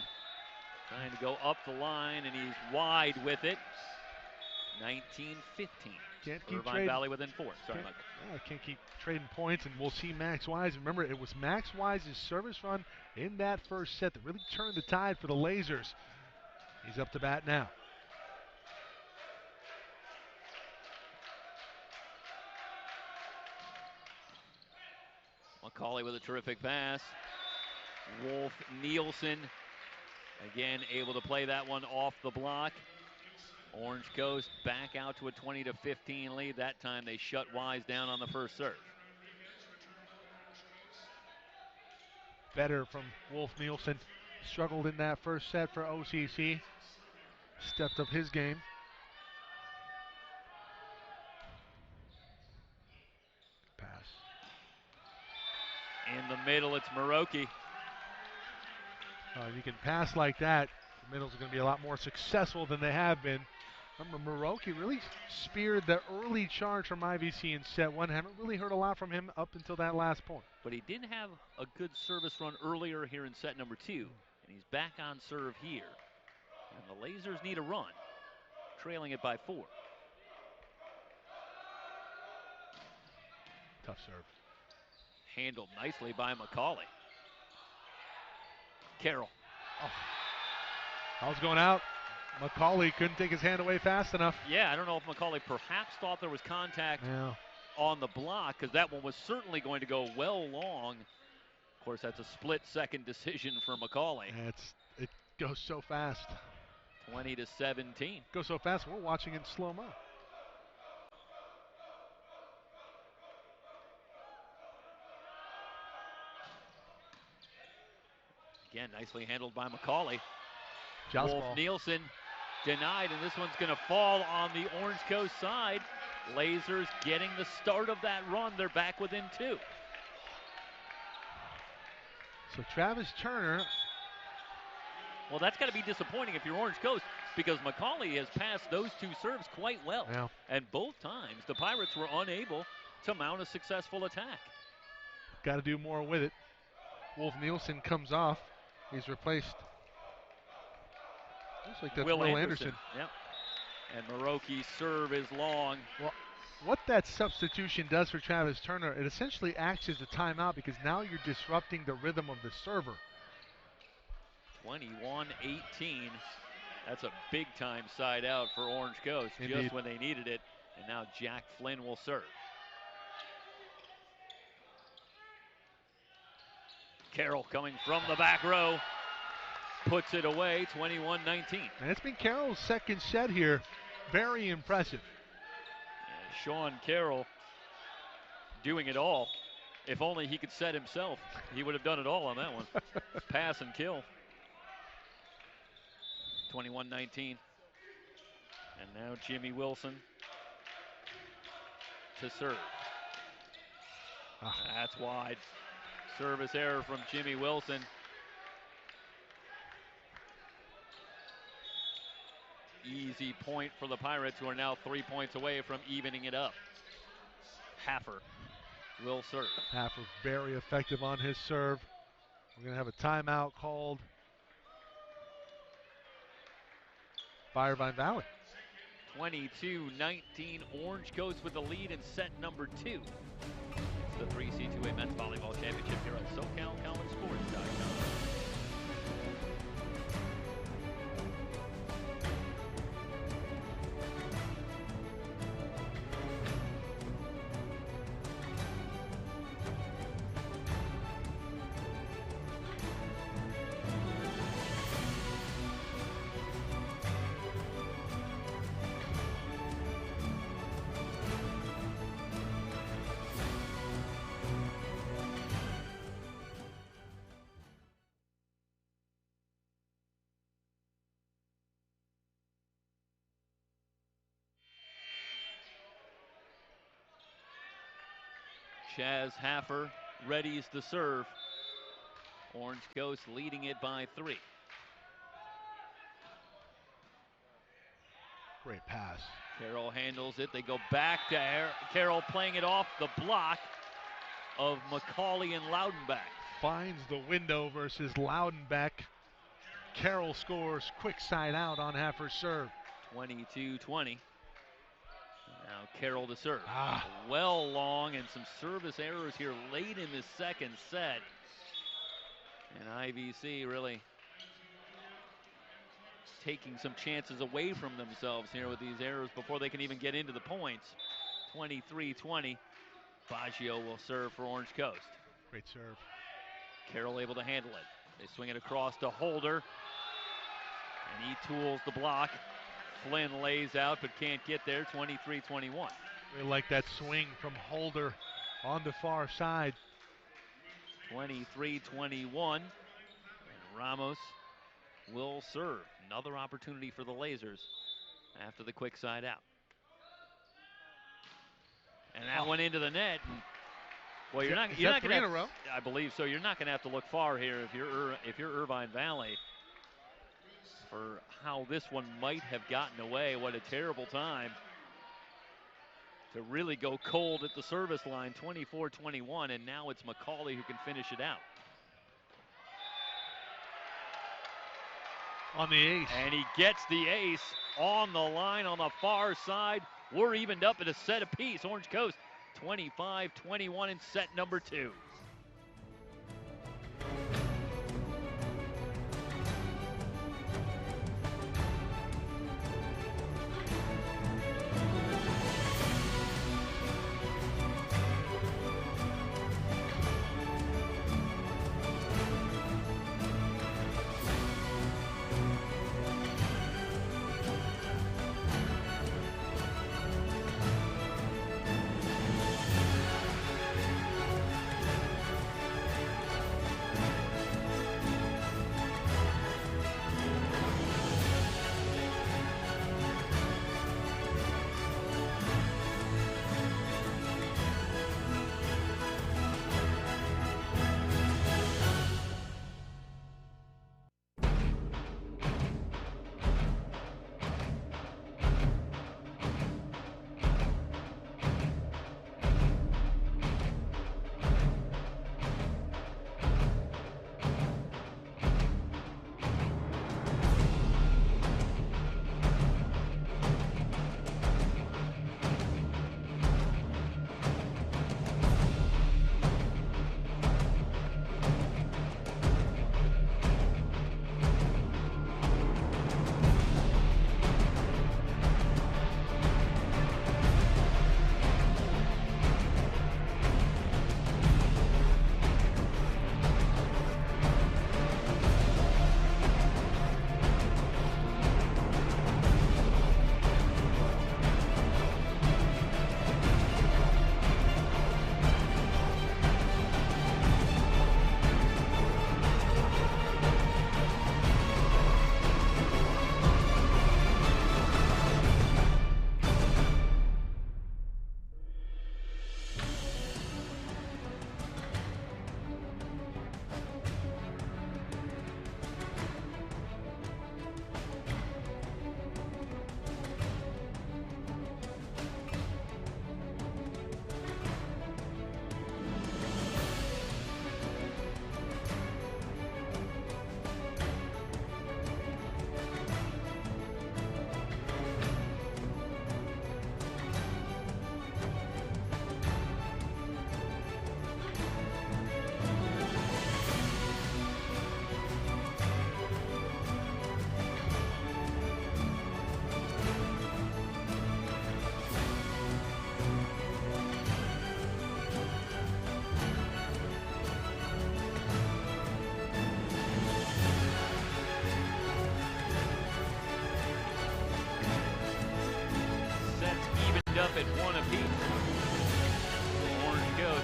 trying to go up the line, and he's wide with it. 19-15. Can't keep Irvine trading. Valley within 4. Sorry, Michael. Can't keep trading points, and we'll see Max Wise. Remember, it was Max Wise's service run in that first set that really turned the tide for the Lasers. He's up to bat now. McCauley with a terrific pass. Wolf Nielsen again able to play that one off the block. Orange Coast back out to a 20-15 lead. That time they shut Wise down on the first serve. Better from Wolf Nielsen. Struggled in that first set for OCC. Stepped up his game. Pass. In the middle, it's Maroki. You can pass like that. The middles are going to be a lot more successful than they have been. Remember, Maroki really speared the early charge from IVC in set 1. Haven't really heard a lot from him up until that last point. But he did have a good service run earlier here in set number 2. And he's back on serve here. And the Lasers need a run, trailing it by 4. Tough serve. Handled nicely by McCauley. Carroll. Oh. Ball's going out. McCauley couldn't take his hand away fast enough. Yeah, I don't know if McCauley perhaps thought there was contact on the block, because that one was certainly going to go well long. Of course, that's a split-second decision for McCauley. It goes so fast. 20-17. Goes so fast, we're watching in slow-mo. Again, nicely handled by McCauley. Joust Wolf ball. Nielsen denied, and this one's going to fall on the Orange Coast side. Lasers getting the start of that run. They're back within 2. So Travis Turner. Well, that's got to be disappointing if you're Orange Coast, because McCauley has passed those 2 serves quite well. Yeah. And both times the Pirates were unable to mount a successful attack. Got to do more with it. Wolf Nielsen comes off. He's replaced. Looks like that's Will Anderson. Yep. And Maroki's serve is long. Well, what that substitution does for Travis Turner, it essentially acts as a timeout because now you're disrupting the rhythm of the server. 21-18. That's a big-time side out for Orange Coast. Indeed. Just when they needed it. And now Jack Flynn will serve. Carroll coming from the back row. Puts it away, 21-19. And it's been Carroll's second set here. Very impressive. Yeah, Sean Carroll doing it all. If only he could set himself, he would have done it all on that one. Pass and kill. 21-19. And now Jimmy Wilson to serve. That's wide. Service error from Jimmy Wilson. Easy point for the Pirates, who are now 3 points away from evening it up. Haffer will serve. Haffer very effective on his serve. We're going to have a timeout called by Irvine Valley. 22-19, Orange Coast with the lead in set number 2. It's the 3C2A Men's Volleyball Championship here on SoCalCollegeSports.com. Chaz Haffer readies the serve. Orange Coast leading it by 3. Great pass. Carroll handles it. They go back to Carroll, playing it off the block of McCauley and Loudenbeck. Finds the window versus Loudenbeck. Carroll scores quick side out on Haffer's serve. 22-20. Now Carroll to serve. Well long, and some service errors here late in the second set. And IVC really taking some chances away from themselves here with these errors before they can even get into the points. 23-20. Baggio will serve for Orange Coast. Great serve. Carroll able to handle it. They swing it across to Holder. And he tools the block. Flynn lays out but can't get there. 23-21. We like that swing from Holder on the far side. 23-21. And Ramos will serve. Another opportunity for the Lasers after the quick side out. And that went into the net. Well, you're not going to in a row. I believe so. You're not going to have to look far here if you're Irvine Valley for how this one might have gotten away. What a terrible time to really go cold at the service line. 24-21, and now it's McCauley who can finish it out. On the ace. And he gets the ace on the line on the far side. We're evened up at a set apiece. Orange Coast 25-21 in set number 2.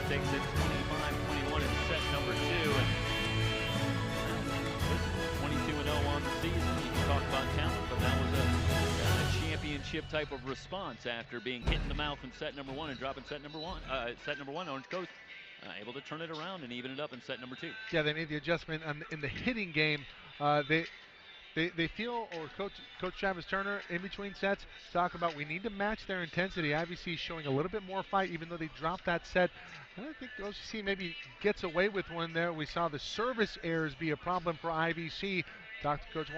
takes it 25-21 in set number 2. And 22-0 on the season. You can talk about talent, but that was a championship type of response after being hit in the mouth in set number 1 and dropping set number 1. Orange Coast able to turn it around and even it up in set number 2. Yeah, they made the adjustment in the hitting game. They feel, or Coach Travis Turner in between sets talk about we need to match their intensity. IVC is showing a little bit more fight even though they dropped that set. And I think OCC maybe gets away with one there. We saw the service errors be a problem for IVC. Talked to Coach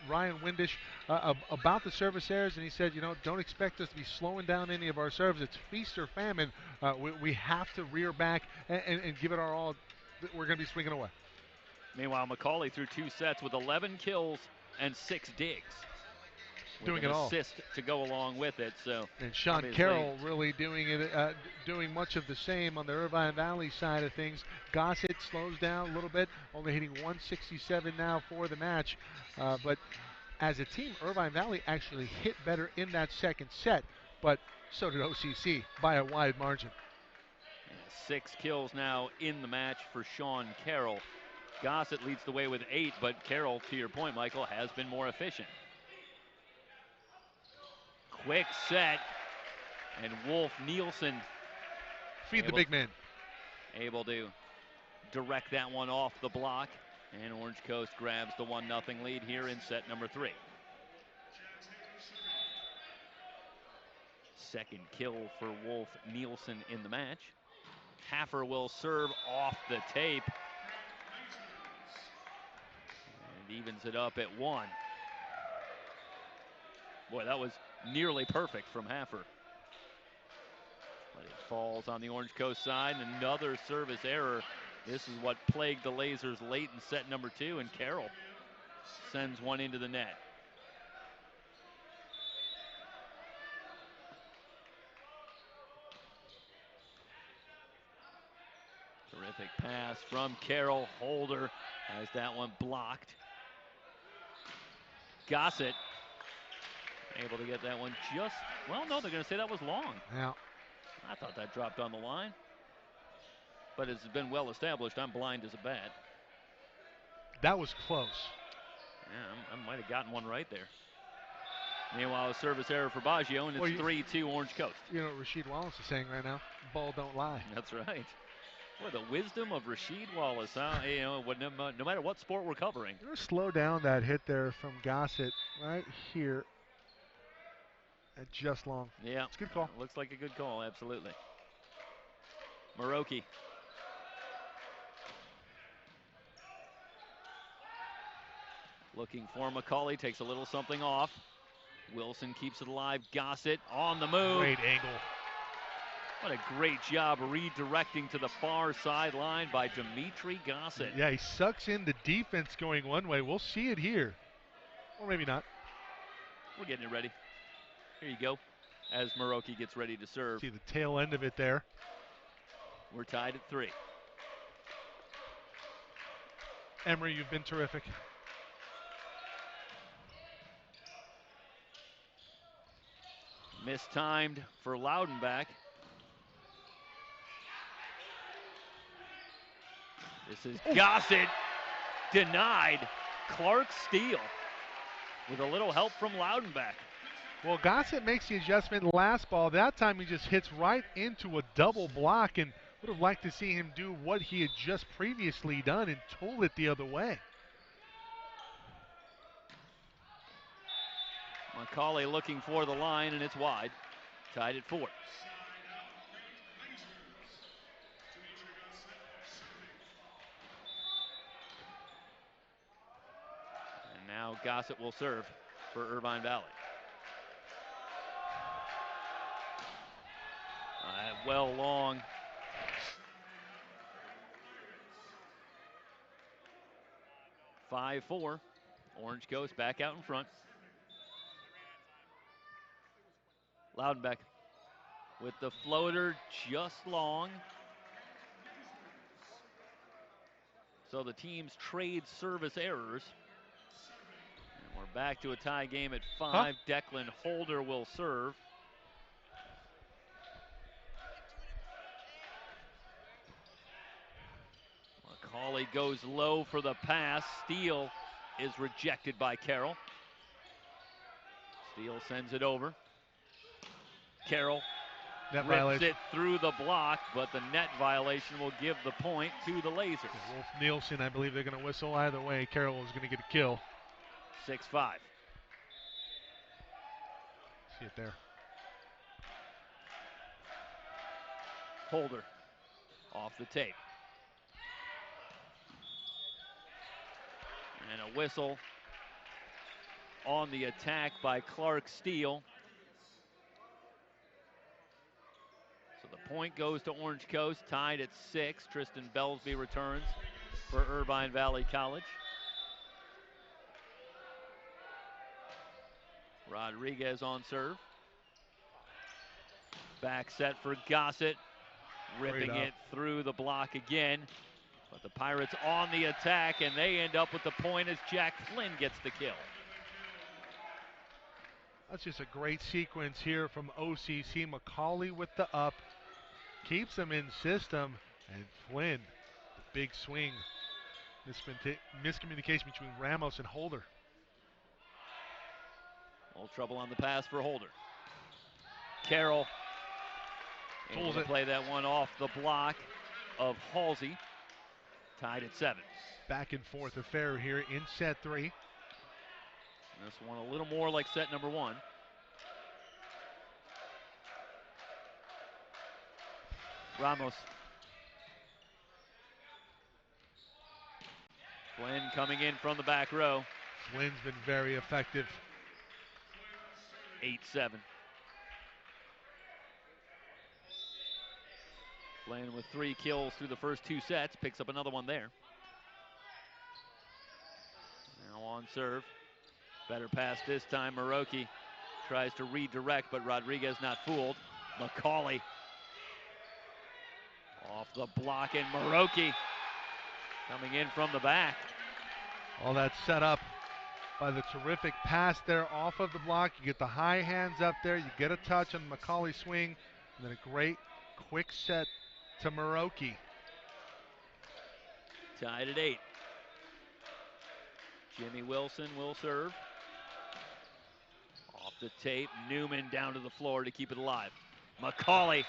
Ryan Windish about the service errors, and he said, don't expect us to be slowing down any of our serves. It's feast or famine. We have to rear back and give it our all. We're going to be swinging away. Meanwhile, McCauley threw 2 sets with 11 kills and 6 digs. Doing it all. Assist to go along with it. So. And Sean Carroll really doing it, doing much of the same on the Irvine Valley side of things. Gossett slows down a little bit, only hitting 167 now for the match. But as a team, Irvine Valley actually hit better in that second set, but so did OCC by a wide margin. 6 kills now in the match for Sean Carroll. Gossett leads the way with 8, but Carroll, to your point, Michael, has been more efficient. Quick set, and Wolf Nielsen. Feed the big man. Able to direct that one off the block, and Orange Coast grabs the 1-0 lead here in set number 3. Second kill for Wolf Nielsen in the match. Haffer will serve off the tape. And evens it up at 1. Boy, that was nearly perfect from Haffer. But it falls on the Orange Coast side. Another service error. This is what plagued the Lasers late in set number 2, and Carroll sends one into the net. Terrific pass from Carroll. Holder has that one blocked. Gossett able to get that one just, well, no, they're going to say that was long. Yeah. I thought that dropped on the line. But it's been well established, I'm blind as a bat. That was close. Yeah, I might have gotten one right there. Meanwhile, a service error for Baggio, and it's 3-2 Orange Coast. You know what Rasheed Wallace is saying right now? Ball don't lie. That's right. Boy, the wisdom of Rasheed Wallace, huh? No matter what sport we're covering. You're gonna slow down that hit there from Gossett right here. At just long. Yeah. It's a good call. Looks like a good call, absolutely. Maroki. Looking for McCauley, takes a little something off. Wilson keeps it alive. Gossett on the move. Great angle. What a great job redirecting to the far sideline by Dimitri Gossett. Yeah, he sucks in the defense going one way. We'll see it here. Or maybe not. We're getting it ready. Here you go, as Maroki gets ready to serve. See the tail end of it there. We're tied at 3. Emery, you've been terrific. Mistimed for Loudenback. This is Gossett denied. Clark steal with a little help from Loudenback. Well, Gossett makes the adjustment last ball. That time he just hits right into a double block, and would have liked to see him do what he had just previously done and tool it the other way. McCauley looking for the line, and it's wide. Tied at 4. And now Gossett will serve for Irvine Valley. Well long. (5-4). Orange Coast back out in front. Loudenbeck with the floater just long. So the teams trade service errors. And we're back to a tie game at 5. Declan Holder will serve. McCauley goes low for the pass. Steele is rejected by Carroll. Steele sends it over. Carroll net rips violation. it through the block, but the net violation will give the point to the Lasers. Wolf Nielsen, I believe they're going to whistle either way. Carroll is going to get a kill. 6-5. See it there. Holder off the tape. And a whistle on the attack by Clark Steele. So the point goes to Orange Coast, tied at 6. Tristan Belsby returns for Irvine Valley College. Rodriguez on serve. Back set for Gossett, ripping it through the block again. But the Pirates on the attack, and they end up with the point as Jack Flynn gets the kill. That's just a great sequence here from OCC. McCauley with the up, keeps him in system, and Flynn, the big swing. Miscommunication between Ramos and Holder. All trouble on the pass for Holder. Carroll able to play that one off the block of Halsey. Tied at 7. Back and forth affair here in set 3. This one a little more like set number 1. Ramos. Flynn coming in from the back row. Flynn's been very effective. 8-7. Flynn with 3 kills through the first 2 sets, picks up another one there. Now on serve. Better pass this time. Maroki tries to redirect, but Rodriguez not fooled. McCauley off the block, and Maroki coming in from the back. All that set up by the terrific pass there off of the block. You get the high hands up there. You get a touch on McCauley's swing. And then a great quick set to Maroki. Tied at 8. Jimmy Wilson will serve. Off the tape, Newman down to the floor to keep it alive. McCauley.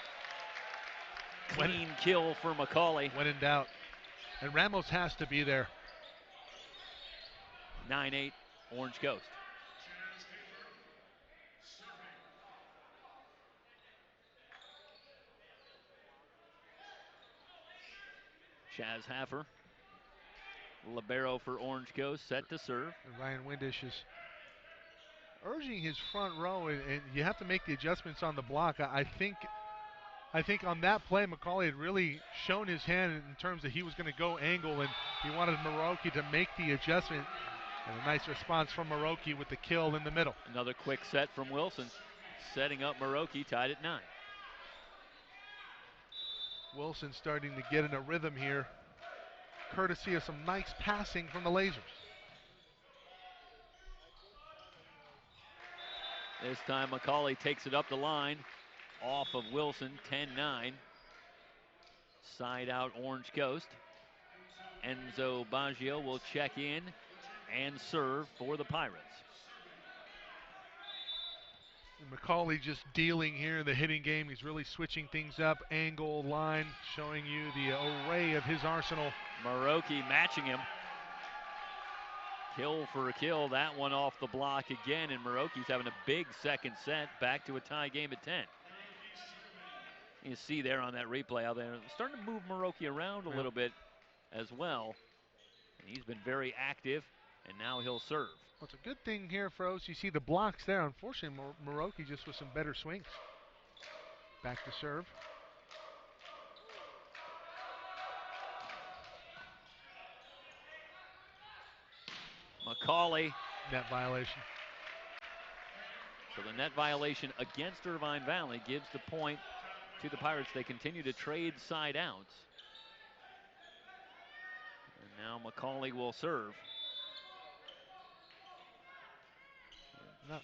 Clean kill for McCauley. When in doubt. And Ramos has to be there. 9-8, Orange Coast. Chaz Haffer, libero for Orange Coast, set to serve. And Ryan Windish is urging his front row, and you have to make the adjustments on the block. I think on that play, McCauley had really shown his hand in terms that he was going to go angle, and he wanted Maroki to make the adjustment. And a nice response from Maroki with the kill in the middle. Another quick set from Wilson, setting up Maroki, tied at 9. Wilson starting to get in a rhythm here, courtesy of some nice passing from the Lasers. This time McCauley takes it up the line, off of Wilson, 10-9. Side out Orange Coast. Enzo Baggio will check in and serve for the Pirates. McCauley just dealing here in the hitting game. He's really switching things up, angle, line, showing you the array of his arsenal. Maroki matching him. Kill for a kill, that one off the block again, and Maroki's having a big second set, back to a tie game at 10. You see there on that replay how they're starting to move Maroki around a little bit as well. And he's been very active, and now he'll serve. Well, it's a good thing here for OCC. The blocks there, unfortunately, Maroki just with some better swings. Back to serve. McCauley. Net violation. So the net violation against Irvine Valley gives the point to the Pirates. They continue to trade side outs. And now McCauley will serve.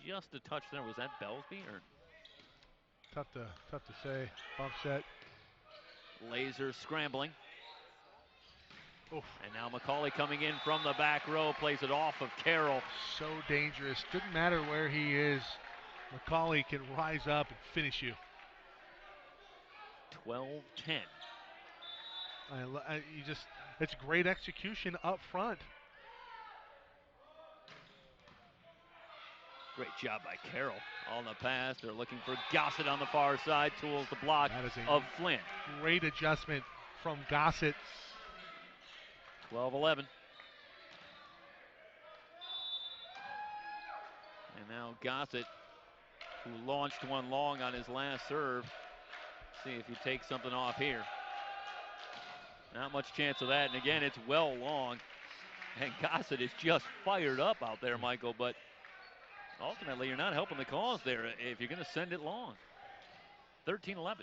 Just a touch there. Was that Belsby or? Tough to say. Bump set. Laser scrambling. Oof. And now McCauley coming in from the back row, plays it off of Carroll. So dangerous. Doesn't matter where he is. McCauley can rise up and finish you. 12-10. It's great execution up front. Great job by Carroll on the pass. They're looking for Gossett on the far side. Tools the block of Flynn. Great adjustment from Gossett. 12-11. And now Gossett, who launched one long on his last serve. See if he takes something off here. Not much chance of that. And again, it's well long. And Gossett is just fired up out there, Michael. But ultimately, you're not helping the cause there if you're going to send it long. 13-11.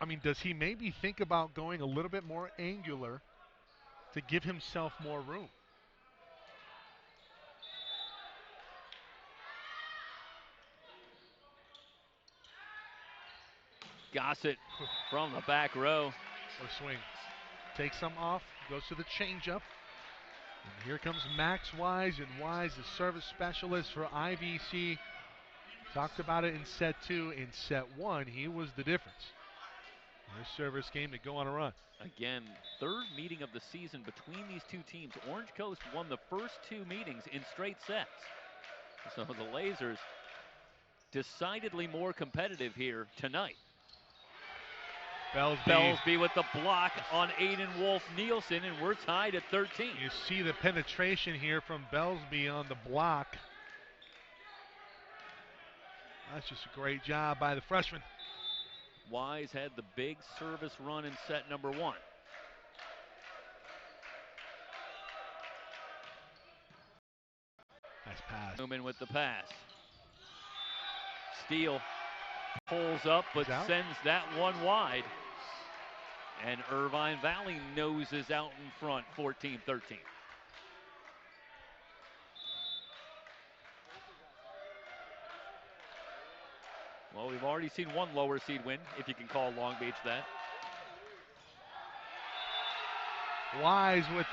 I mean, does he maybe think about going a little bit more angular to give himself more room? Gossett from the back row. Or swing. Takes some off, goes to the changeup. And here comes Max Wise, and Wise, the service specialist for IVC. Talked about it in set 2. In set 1, he was the difference. Their service game to go on a run. Again, third meeting of the season between these two teams. Orange Coast won the first 2 meetings in straight sets. So the Lasers decidedly more competitive here tonight. Belsby with the block on Aiden Wolf-Nielsen, and we're tied at 13. You see the penetration here from Belsby on the block. That's just a great job by the freshman. Wise had the big service run in set number 1. Nice pass. Newman with the pass. Steele pulls up but sends that one wide. And Irvine Valley noses out in front, 14-13. Well, we've already seen one lower seed win, if you can call Long Beach that. Wise with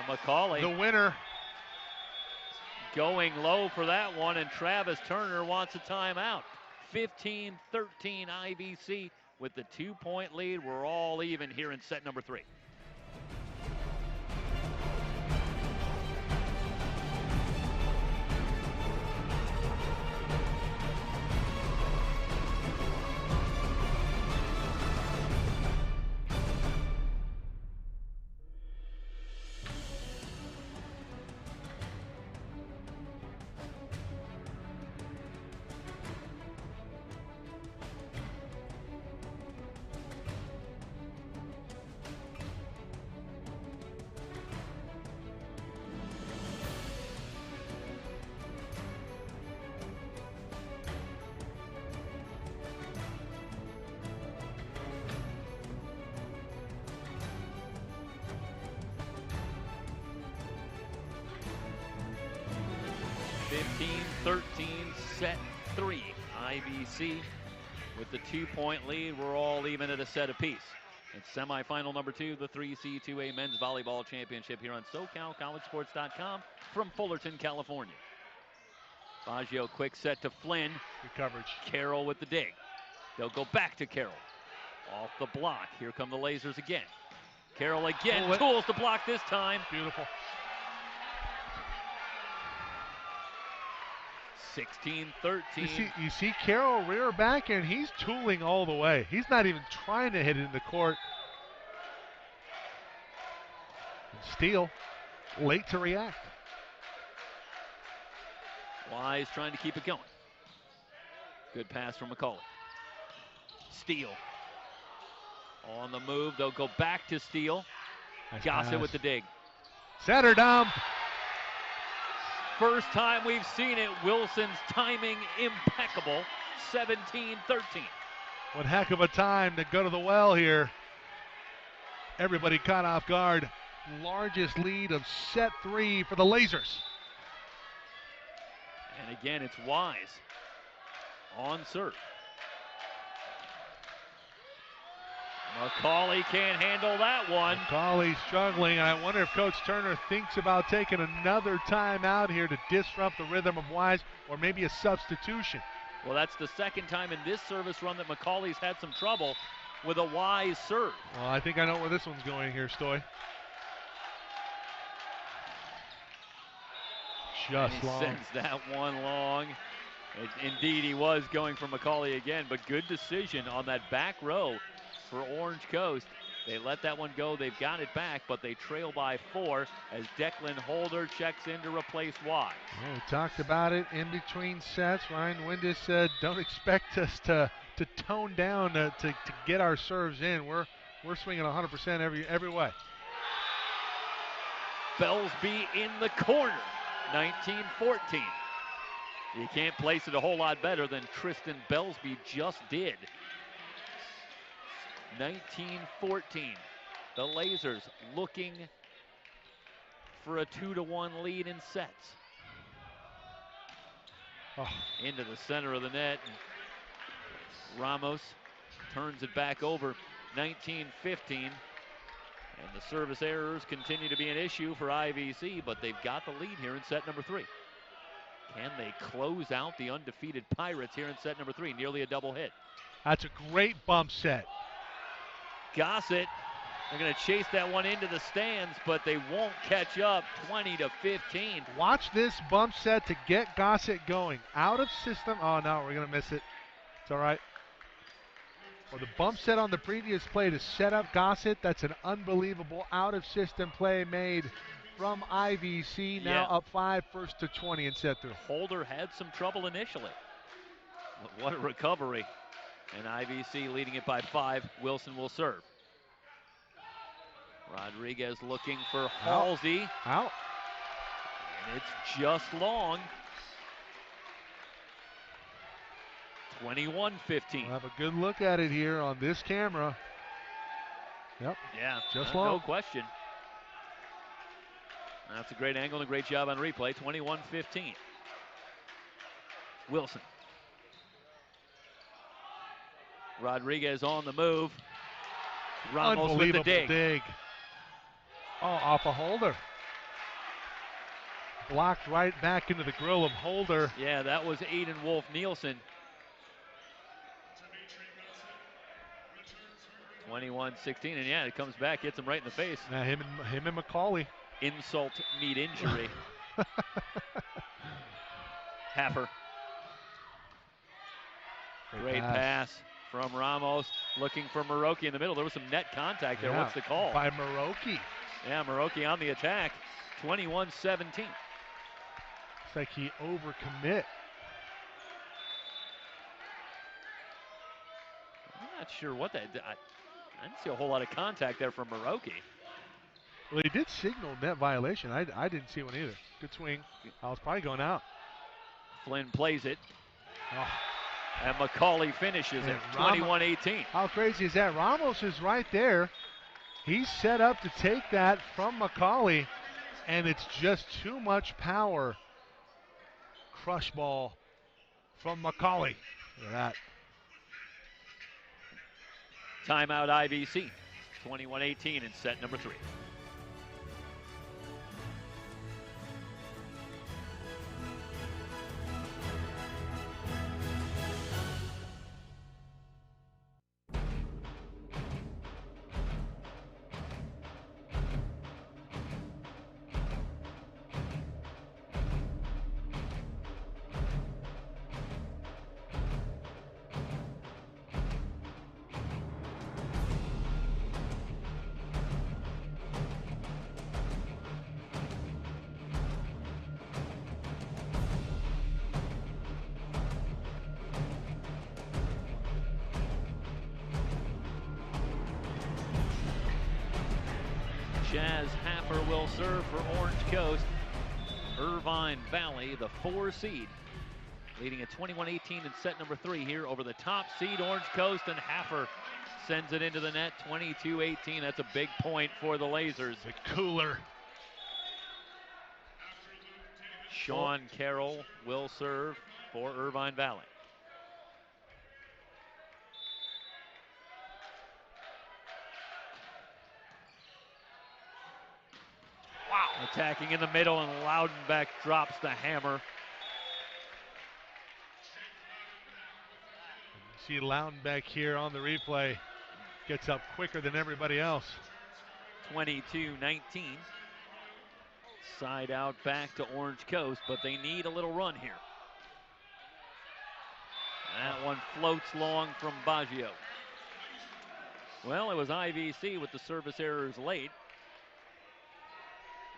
McCauley. The winner. Going low for that one, and Travis Turner wants a timeout. 15-13 IVC with the 2-point lead. We're all even here in set number 3. Set 3, IVC with the 2-point lead. We're all even at a set apiece. It's semifinal number 2, the 3C2A Men's Volleyball Championship here on SoCalCollegeSports.com from Fullerton, California. Baggio quick set to Flynn. Good coverage. Carroll with the dig. They'll go back to Carroll. Off the block. Here come the Lasers again. Carroll again. Tools the block this time. Beautiful. 16-13. You see Carroll rear back, and he's tooling all the way. He's not even trying to hit it in the court. And Steele, late to react. Wise trying to keep it going. Good pass from McCauley. Steele on the move. They'll go back to Steele. Nice Gossett pass. with the dig. Center dump. First time we've seen it. Wilson's timing impeccable. 17-13. One heck of a time to go to the well here. Everybody caught off guard. Largest lead of set 3 for the Lasers. And again, it's Wise on serve. McCauley can't handle that one. McCauley struggling. I wonder if Coach Turner thinks about taking another timeout here to disrupt the rhythm of Wise, or maybe a substitution. Well, that's the second time in this service run that McCauley's had some trouble with a Wise serve. Well, I think I know where this one's going here, Stoy. Just long. Sends that one long. Indeed, he was going for McCauley again, but good decision on that back row for Orange Coast. They let that one go. They've got it back, but they trail by 4 as Declan Holder checks in to replace Wise. Well, we talked about it in between sets. Ryan Windus said, don't expect us to tone down to get our serves in. We're swinging 100% every way. Belsby in the corner, 19-14. You can't place it a whole lot better than Tristan Belsby just did. 19-14. The Lasers looking for a 2-1 lead in sets. Oh. Into the center of the net. Ramos turns it back over. 19-15. And the service errors continue to be an issue for IVC, but they've got the lead here in set number 3. Can they close out the undefeated Pirates here in set number 3? Nearly a double hit. That's a great bump set. Gossett, they're going to chase that one into the stands, but they won't catch up. 20-15. Watch this bump set to get Gossett going. Out of system. Oh, no, we're going to miss it. It's all right. Well, the bump set on the previous play to set up Gossett, that's an unbelievable out-of-system play made from IVC. Now up 5, first to 20 in set 3. Holder had some trouble initially. But what a recovery. And IVC leading it by 5. Wilson will serve. Rodriguez looking for Halsey. Out. And it's just long. 21-15. We'll have a good look at it here on this camera. Yep. Yeah, just long. No question. That's a great angle and a great job on replay. 21-15. Wilson. Rodriguez on the move. Ramos with the dig. Oh, off a Holder. Blocked right back into the grill of Holder. Yeah, that was Aiden Wolf-Nielsen. 21-16, and yeah, it comes back, hits him right in the face. Now him and McCauley. Insult meet injury. Haffer. Great pass from Ramos, looking for Maroki in the middle. There was some net contact there. What's the call? By Maroki. Yeah, Maroki on the attack. 21-17. It's like he overcommit. I'm not sure what that. I didn't see a whole lot of contact there from Maroki. Well, he did signal net violation. I didn't see one either. Good swing. I was probably going out. Flynn plays it. Oh. And McCauley finishes it. 21-18. How crazy is that? Ramos is right there. He's set up to take that from McCauley, and it's just too much power. Crush ball from McCauley. Look at that. Timeout IVC. 21-18 in set number 3. Jazz Haffer will serve for Orange Coast. Irvine Valley, the 4 seed, leading at 21-18 in set number 3 here over the top seed, Orange Coast, and Haffer sends it into the net, 22-18. That's a big point for the Lasers. The cooler. Sean Carroll will serve for Irvine Valley. Attacking in the middle, and Loudenbeck drops the hammer. You see Loudenbeck here on the replay. Gets up quicker than everybody else. 22-19. Side out back to Orange Coast, but they need a little run here. That one floats long from Baggio. Well, it was IVC with the service errors late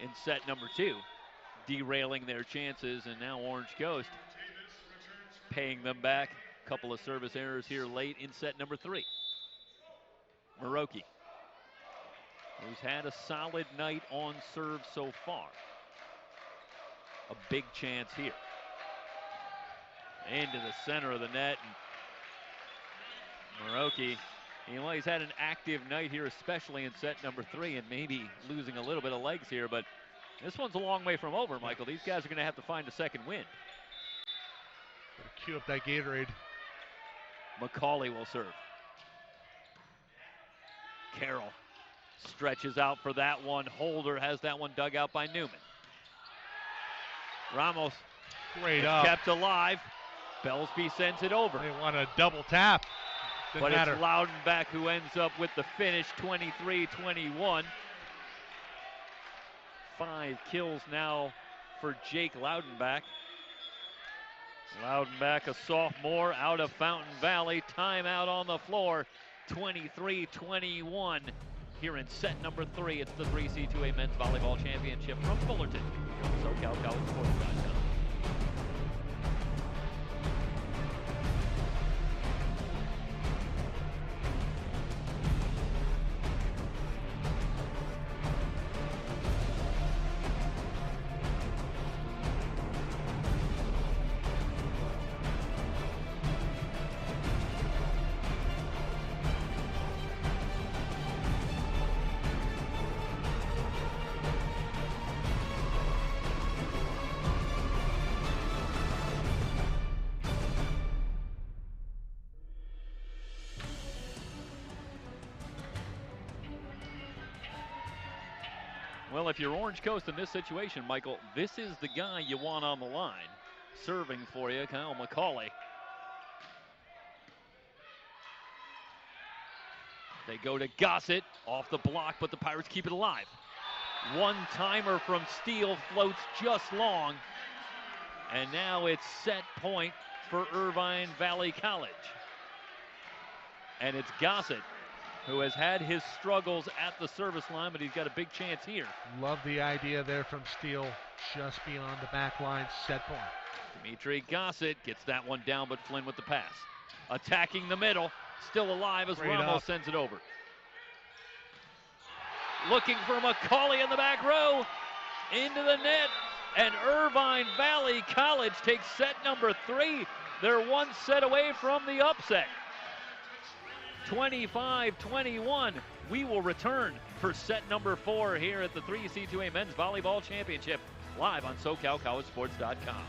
in set number 2, derailing their chances, and now Orange Coast paying them back. A couple of service errors here late in set number 3. Maroki, who's had a solid night on serve so far. A big chance here. Into the center of the net. And Maroki, he's had an active night here, especially in set number 3, and maybe losing a little bit of legs here, but this one's a long way from over, Michael. These guys are going to have to find a second win. Cue up that Gatorade. McCauley will serve. Carroll stretches out for that one. Holder has that one dug out by Newman. Ramos great up. Kept alive. Belsby sends it over. They want a double tap. But it's Loudenbeck who ends up with the finish, 23-21. 5 kills now for Jake Loudenbeck. Loudenbeck, a sophomore out of Fountain Valley. Timeout on the floor, 23-21. Here in set number 3, it's the 3C2A Men's Volleyball Championship from Fullerton. SoCalCollegeSports.com. Well, if you're Orange Coast in this situation, Michael, this is the guy you want on the line. Serving for you, Kyle McCauley. They go to Gossett, off the block, but the Pirates keep it alive. One-timer from Steele floats just long. And now it's set point for Irvine Valley College. And it's Gossett, who has had his struggles at the service line, but he's got a big chance here. Love the idea there from Steele, just beyond the back line, set point. Dimitri Gossett gets that one down, but Flynn with the pass. Attacking the middle, still alive as Ramos sends it over. Looking for McCauley in the back row, into the net, and Irvine Valley College takes set number 3. They're one set away from the upset. 25-21. We will return for set number 4 here at the 3C2A Men's Volleyball Championship, live on SoCalCollegeSports.com.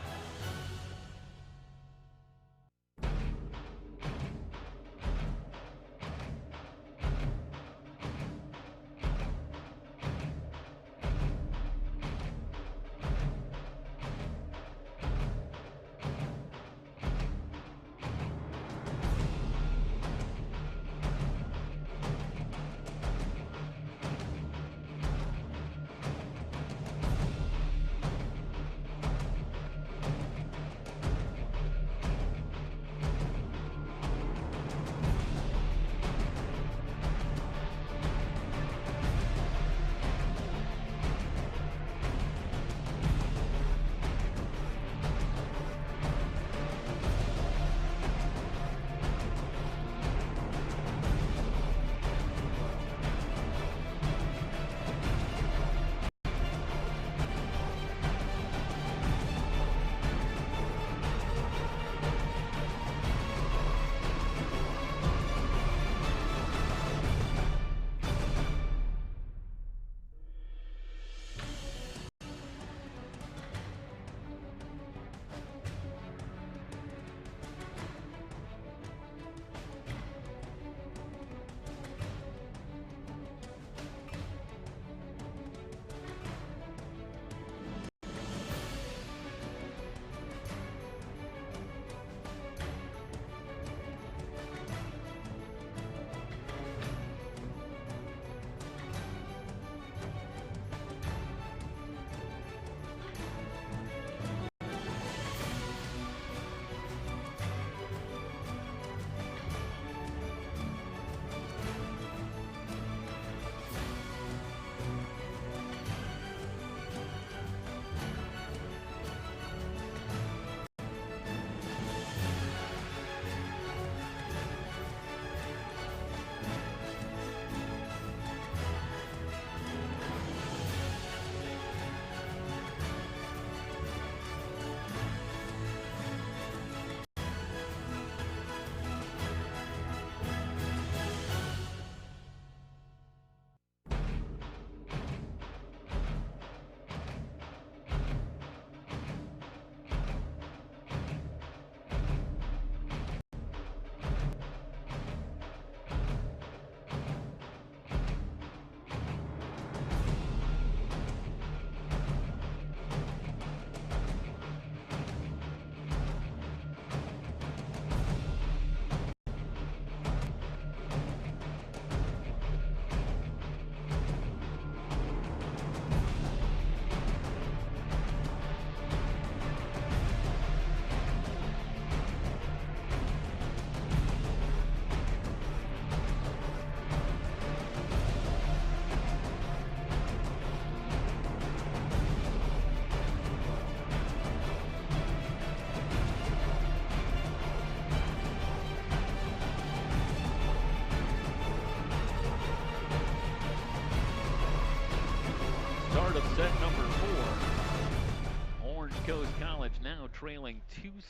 now trailing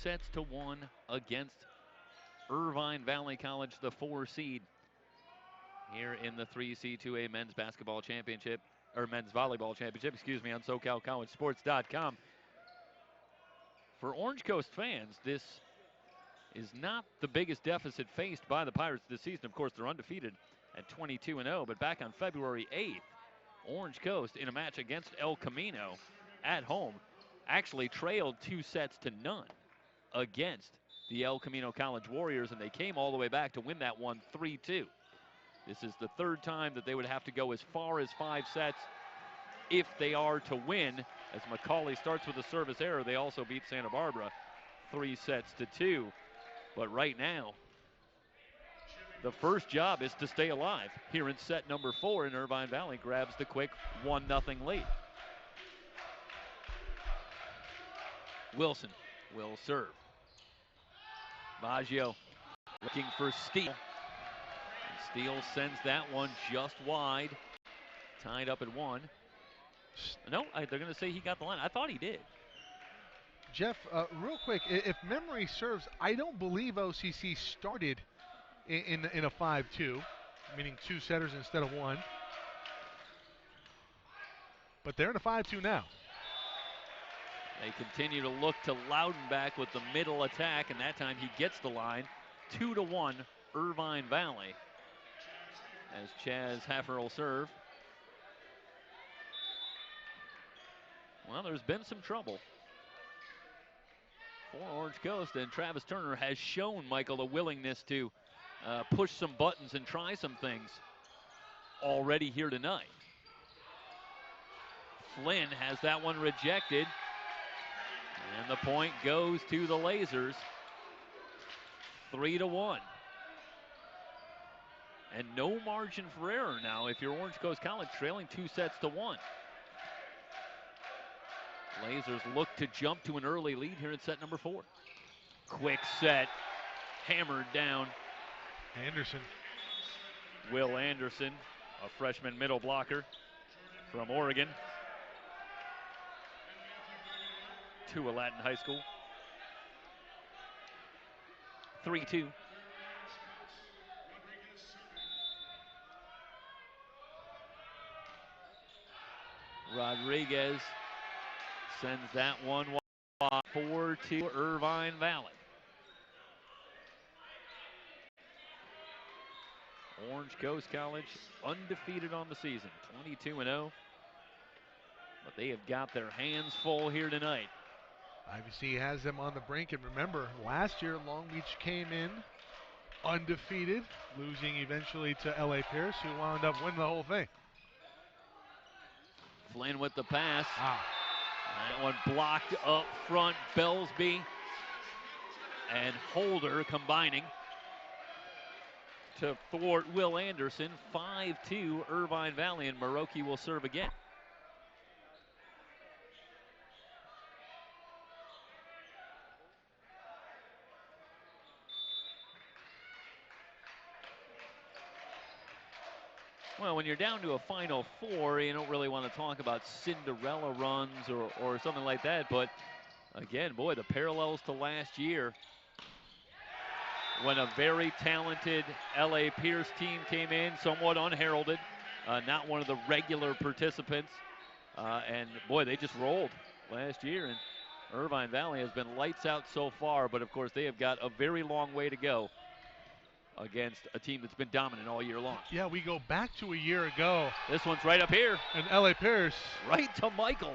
2-1 against Irvine Valley College, the 4 seed, here in the 3C2A men's basketball championship, or men's volleyball championship, excuse me, on SoCalCollegeSports.com. For Orange Coast fans, this is not the biggest deficit faced by the Pirates this season. Of course, they're undefeated at 22-0, but back on February 8th, Orange Coast, in a match against El Camino at home, actually trailed 2-0 against the El Camino College Warriors, and they came all the way back to win that one 3-2. This is the third time that they would have to go as far as 5 sets if they are to win. As McCauley starts with a service error, they also beat Santa Barbara 3-2. But right now, the first job is to stay alive. Here in set number 4, and Irvine Valley grabs the quick 1-0 lead. Wilson will serve. Baggio looking for Steele. And Steele sends that one just wide. Tied up at 1. No, they're going to say he got the line. I thought he did. Jeff, real quick, if memory serves, I don't believe OCC started in a 5-2, meaning 2 setters instead of 1. But they're in a 5-2 now. They continue to look to Loudenback with the middle attack, and that time he gets the line. 2-1 Irvine Valley as Chaz Haffer will serve. Well, there's been some trouble for Orange Coast, and Travis Turner has shown, Michael, a willingness to push some buttons and try some things already here tonight. Flynn has that one rejected, and the point goes to the Lasers. 3-1. And no margin for error now if you're Orange Coast College, trailing 2-1. Lasers look to jump to an early lead here in set number 4. Quick set, hammered down. Anderson. Will Anderson, a freshman middle blocker from Oregon. Tualatin High School. 3-2. Rodriguez sends that one 4-2 Irvine Valley. Orange Coast College undefeated on the season, 22-0. But they have got their hands full here tonight. IVC has them on the brink, and remember, last year Long Beach came in undefeated, losing eventually to LA Pierce, who wound up winning the whole thing. Flynn with the pass. Wow. That one blocked up front. Belsby and Holder combining to thwart Will Anderson. 5-2 Irvine Valley, and Maroki will serve again. Well, when you're down to a Final Four, you don't really want to talk about Cinderella runs or something like that. But again, boy, the parallels to last year when a very talented LA Pierce team came in, somewhat unheralded, not one of the regular participants. And boy, they just rolled last year. And Irvine Valley has been lights out so far, but of course they have got a very long way to go against a team that's been dominant all year long. Yeah, we go back to a year ago. This one's right up here. And LA Pierce. Right to Michael.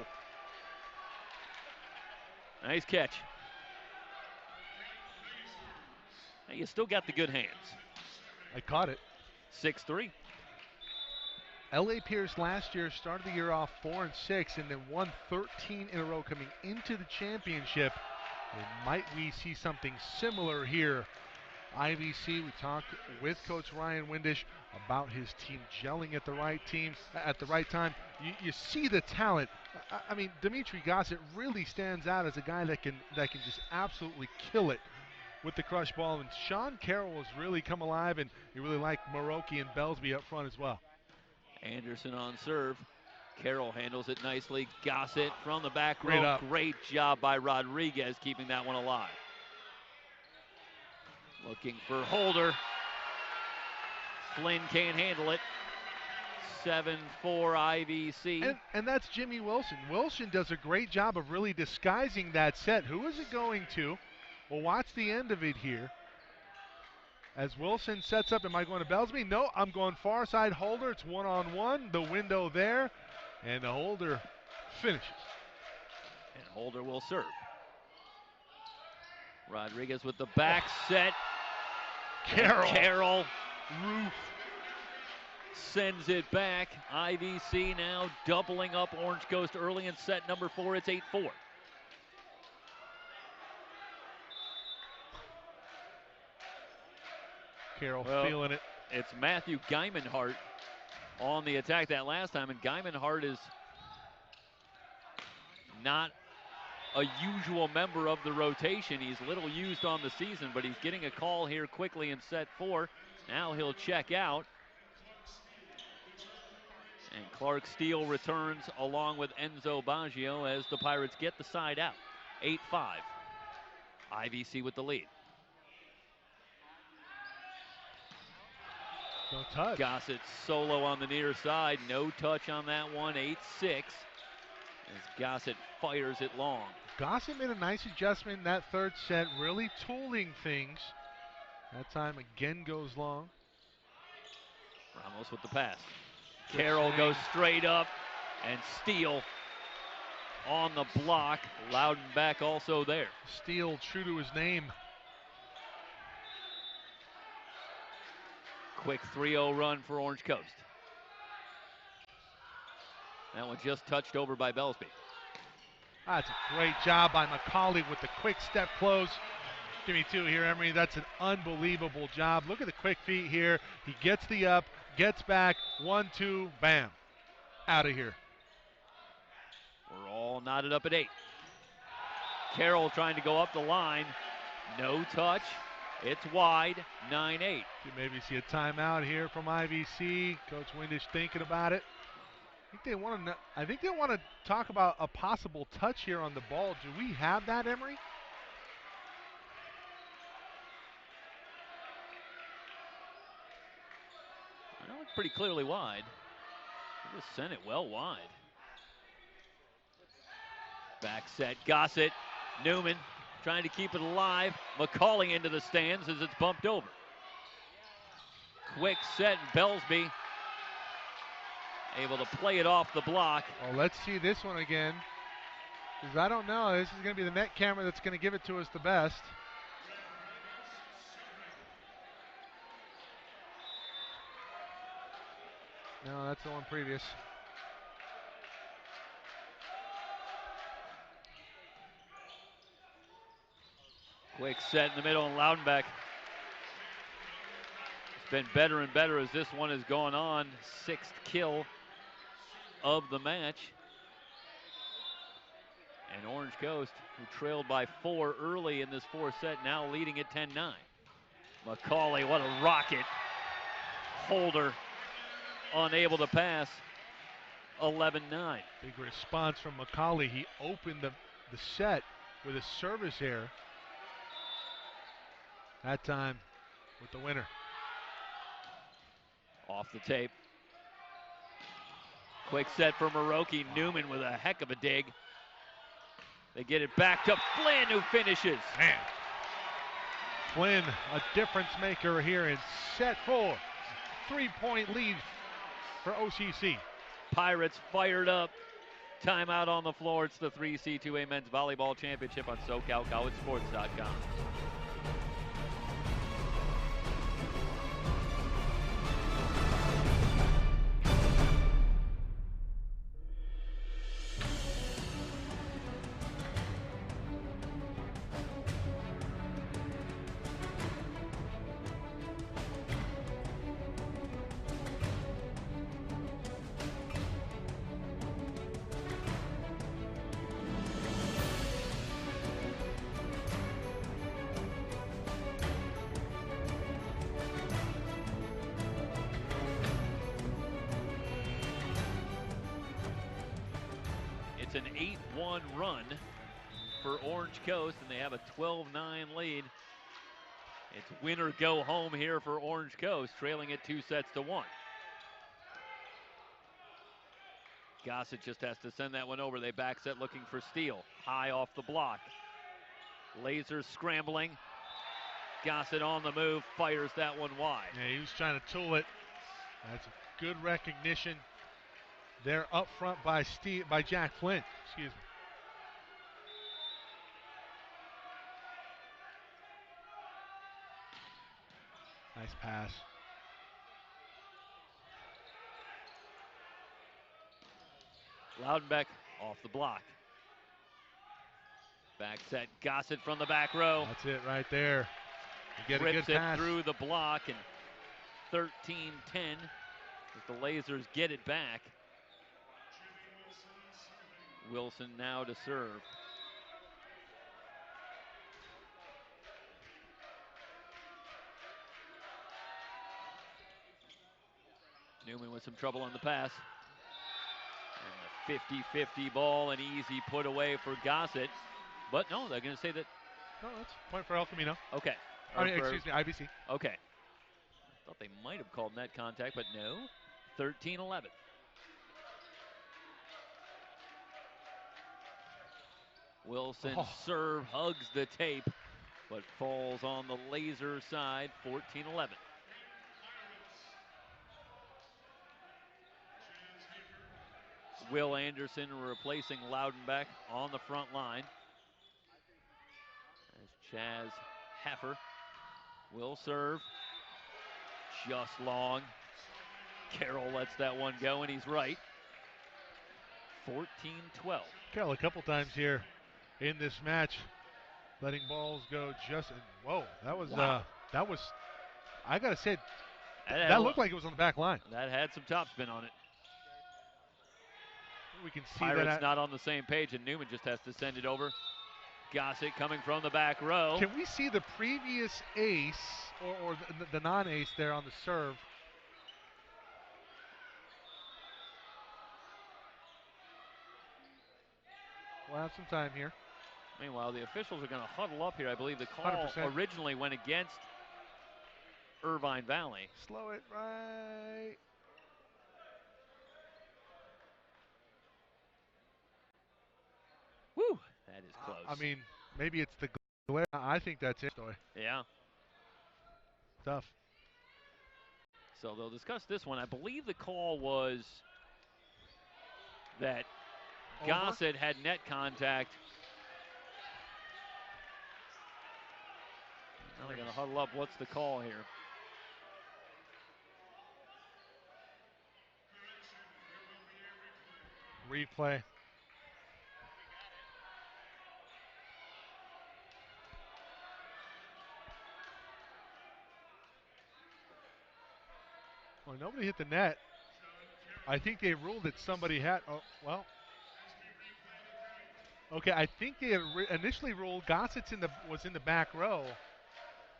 Nice catch. Hey, you still got the good hands. I caught it. 6-3. LA Pierce last year started the year off 4-6 and then won 13 in a row coming into the championship. And might we see something similar here? IVC, we talked with Coach Ryan Windish about his team gelling at the right time. You see the talent. I mean, Dimitri Gossett really stands out as a guy that can just absolutely kill it with the crush ball. And Sean Carroll has really come alive, and you really like Maroki and Belsby up front as well. Anderson on serve. Carroll handles it nicely. Gossett from the back Great row. up. Great job by Rodriguez keeping that one alive. Looking for Holder. Flynn can't handle it. 7-4 IVC. And that's Jimmy Wilson. Wilson does a great job of really disguising that set. Who is it going to? Well, watch the end of it here. As Wilson sets up, am I going to Belsby? No, I'm going far side Holder. It's one-on-one. The window there. And the Holder finishes. And Holder will serve. Rodriguez with the back set. Carroll. Roof. Sends it back. IVC now doubling up Orange Coast early in set number 4. It's 8-4. Carroll feeling it. It's Matthew Geimenhart on the attack that last time, and Geimenhart is not a usual member of the rotation. He's little used on the season, but he's getting a call here quickly in set 4. Now he'll check out. And Clark Steele returns along with Enzo Baggio as the Pirates get the side out. 8-5. IVC with the lead. No touch. Gossett solo on the near side. No touch on that one. 8-6. As Gossett fires it long. Gossett made a nice adjustment in that third set, really tooling things. That time again goes long. Ramos with the pass. Carroll goes straight up, and Steele on the block. Loudenbeck also there. Steele true to his name. Quick 3-0 run for Orange Coast. That one just touched over by Belsby. That's a great job by McCauley with the quick step close. Give me 2 here, Emery. That's an unbelievable job. Look at the quick feet here. He gets the up, gets back, 1-2, bam. Out of here. We're all knotted up at 8. Carroll trying to go up the line. No touch. It's wide, 9-8. You maybe see a timeout here from IVC. Coach Windish thinking about it. I think they want to talk about a possible touch here on the ball. Do we have that, Emery? I know it's pretty clearly wide. They just sent it well wide. Back set, Gossett, Newman trying to keep it alive. McCauley into the stands as it's bumped over. Quick set, Belsby able to play it off the block. Oh, let's see this one again. Because I don't know, this is going to be the net camera that's going to give it to us the best. No, that's the one previous. Quick set in the middle, and Loudenbeck. It's been better and better as this one has gone on. 6th kill of the match. And Orange Coast, who trailed by 4 early in this 4th set, now leading at 10-9. McCauley, what a rocket. Holder unable to pass. 11-9. Big response from McCauley. He opened the set with a service error. That time with the winner. Off the tape. Quick set for Maroki. Newman with a heck of a dig. They get it back to Flynn, who finishes. Man. Flynn, a difference maker here in set 4. 3-point lead for OCC. Pirates fired up. Timeout on the floor. It's the 3C2A Men's Volleyball Championship on SoCalCollegeSports.com. an 8-1 run for Orange Coast, and they have a 12-9 lead. It's win or go home here for Orange Coast, trailing it 2-1. Gossett just has to send that one over. They back set looking for steal. High off the block. Lasers scrambling. Gossett on the move, fires that one wide. Yeah, he was trying to tool it. That's a good recognition. They're up front by Jack Flynn. Excuse me. Nice pass. Loudenbeck off the block. Back set, Gossett from the back row. That's it right there. You get Rips a good pass. it through the block, and 13-10 as the Lasers get it back. Wilson now to serve. Newman with some trouble on the pass. And the 50-50 ball, an easy put away for Gossett. But no, they're going to say that. No, that's a point for El Camino. Okay. Excuse me, IBC. Okay. I thought they might have called net contact, but no. 13-11. Wilson's serve hugs the tape, but falls on the Laser side, 14-11. Will Anderson replacing Loudenbeck on the front line. As Chaz Heffer will serve. Just long. Carroll lets that one go, and he's right. 14-12. Carroll a couple times here in this match, letting balls go just. Whoa, that was I gotta say, that looked like it was on the back line. That had some topspin on it. We can see Pirates that not on the same page, and Newman just has to send it over. Gossett coming from the back row. Can we see the previous ace or the non-ace there on the serve? We'll have some time here. Meanwhile, the officials are going to huddle up here. I believe the call 100%. originally went against Irvine Valley. Slow it right. Woo, that is close. I mean, maybe it's the glare. I think that's it. Yeah. Tough. So they'll discuss this one. I believe the call was that Gossett had net contact. Now they're going to huddle up. What's the call here? Replay. Well, nobody hit the net. I think they ruled that somebody had. Oh, well. Okay, I think they had initially ruled Gossett was in the back row,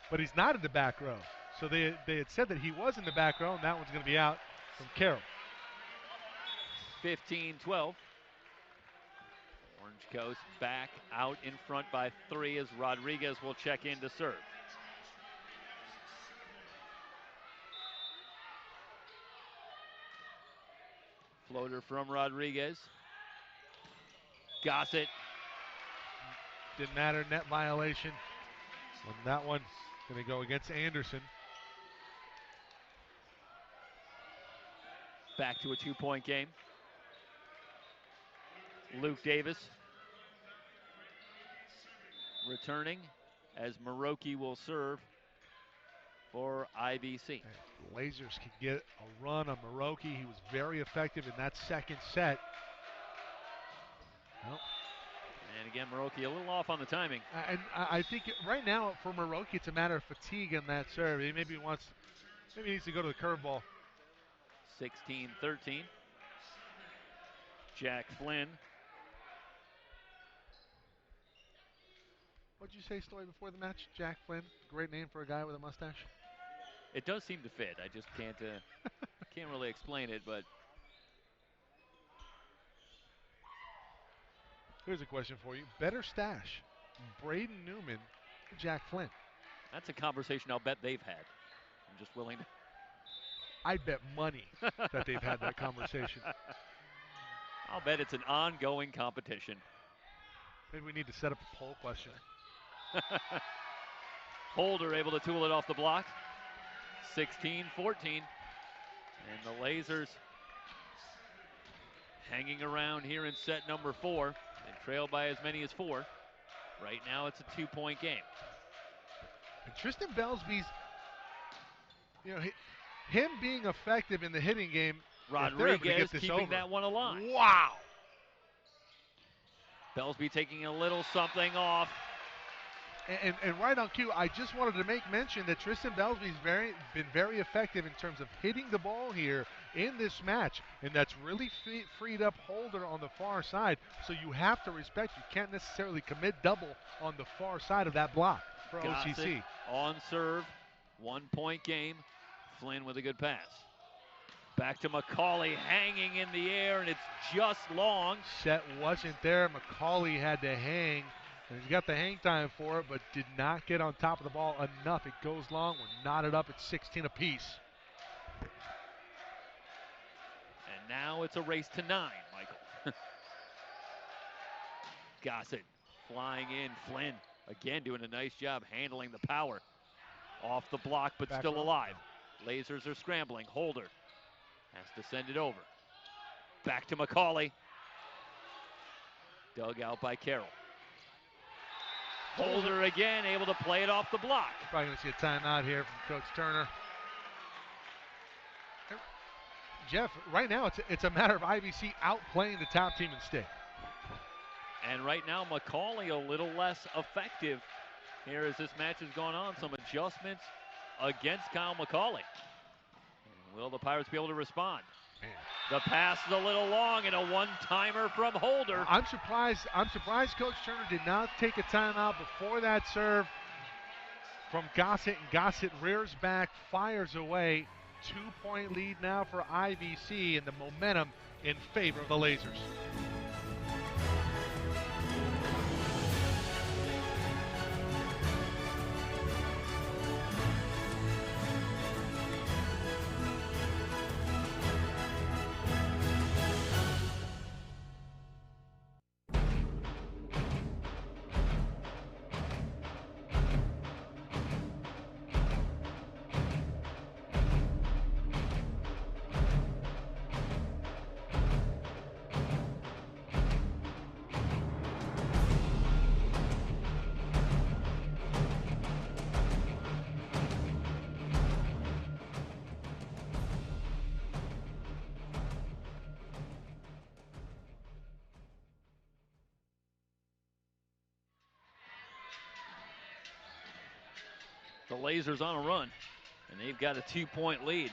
but he's not in the back row. So they had said that he was in the back row, and that one's going to be out from Carroll. 15-12. Orange Coast back out in front by 3 as Rodriguez will check in to serve. Floater from Rodriguez. Gossett. Didn't matter, net violation. And that one going to go against Anderson. Back to a 2-point game. Luke Davis returning as Maroki will serve for IBC. Lasers can get a run on Maroki. He was very effective in that second set. Well, and again, Maroki a little off on the timing. And I think right now for Maroki, it's a matter of fatigue on that serve. He maybe needs to go to the curveball. 16-13. Jack Flynn. What'd you say, Stoy, before the match? Jack Flynn, great name for a guy with a mustache. It does seem to fit. I just can't really explain it, but Here's a question for you. Better stash, Braden Newman or Jack Flynn? That's a conversation I'll bet they've had. I'm just willing to. I'd bet money that they've had that conversation. I'll bet it's an ongoing competition. Maybe we need to set up a poll question. Holder able to tool it off the block. 16-14. And the Lasers hanging around here in set number 4. They trail by as many as 4. Right now it's a 2-point game. And Tristan Belsby's, him being effective in the hitting game. Rodriguez keeping that one alive. Wow. Belsby taking a little something off. And right on cue, I just wanted to make mention that Tristan Belsby's been very effective in terms of hitting the ball here in this match, and that's really freed up Holder on the far side. So you have to respect, you can't necessarily commit double on the far side of that block for OCC. On serve, 1-point game. Flynn with a good pass. Back to McCauley, hanging in the air, and it's just long. Set wasn't there. McCauley had to hang. And he's got the hang time for it, but did not get on top of the ball enough. It goes long. We're knotted up at 16 apiece. And now it's a race to 9, Michael. Gossett flying in. Flynn again doing a nice job handling the power. Off the block, but Back still up. alive. Lasers are scrambling. Holder has to send it over. Back to McCauley. Dug out by Carroll. Holder again, able to play it off the block. Probably going to see a timeout here from Coach Turner. Jeff, right now it's a matter of IVC outplaying the top team in state. And right now McCauley a little less effective here as this match has gone on. Some adjustments against Kyle McCauley. Will the Pirates be able to respond? Man. The pass is a little long and a one-timer from Holder. I'm surprised Coach Turner did not take a timeout before that serve from Gossett. And Gossett rears back, fires away. 2-point lead now for IVC, and the momentum in favor of the Lasers. The Lasers on a run, and they've got a 2-point lead.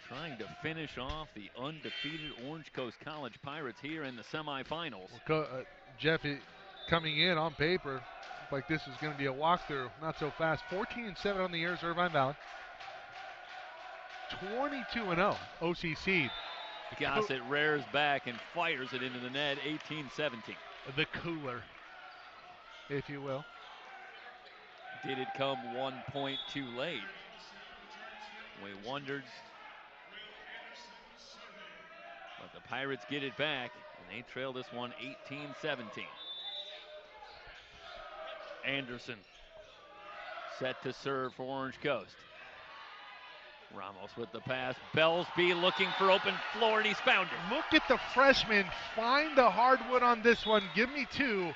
Trying to finish off the undefeated Orange Coast College Pirates here in the semifinals. Well, Jeff, coming in on paper, looked like this is going to be a walkthrough. Not so fast. 14-7 on the years, Irvine Valley. 22-0, OCC. Gossett rears back and fires it into the net, 18-17. The cooler, if you will. Did it come 1 point too late? We wondered. But the Pirates get it back, and they trail this one 18-17. Anderson set to serve for Orange Coast. Ramos with the pass. Belsby looking for open floor, and he's found it. Look at the freshman find the hardwood on this one. Give me 2.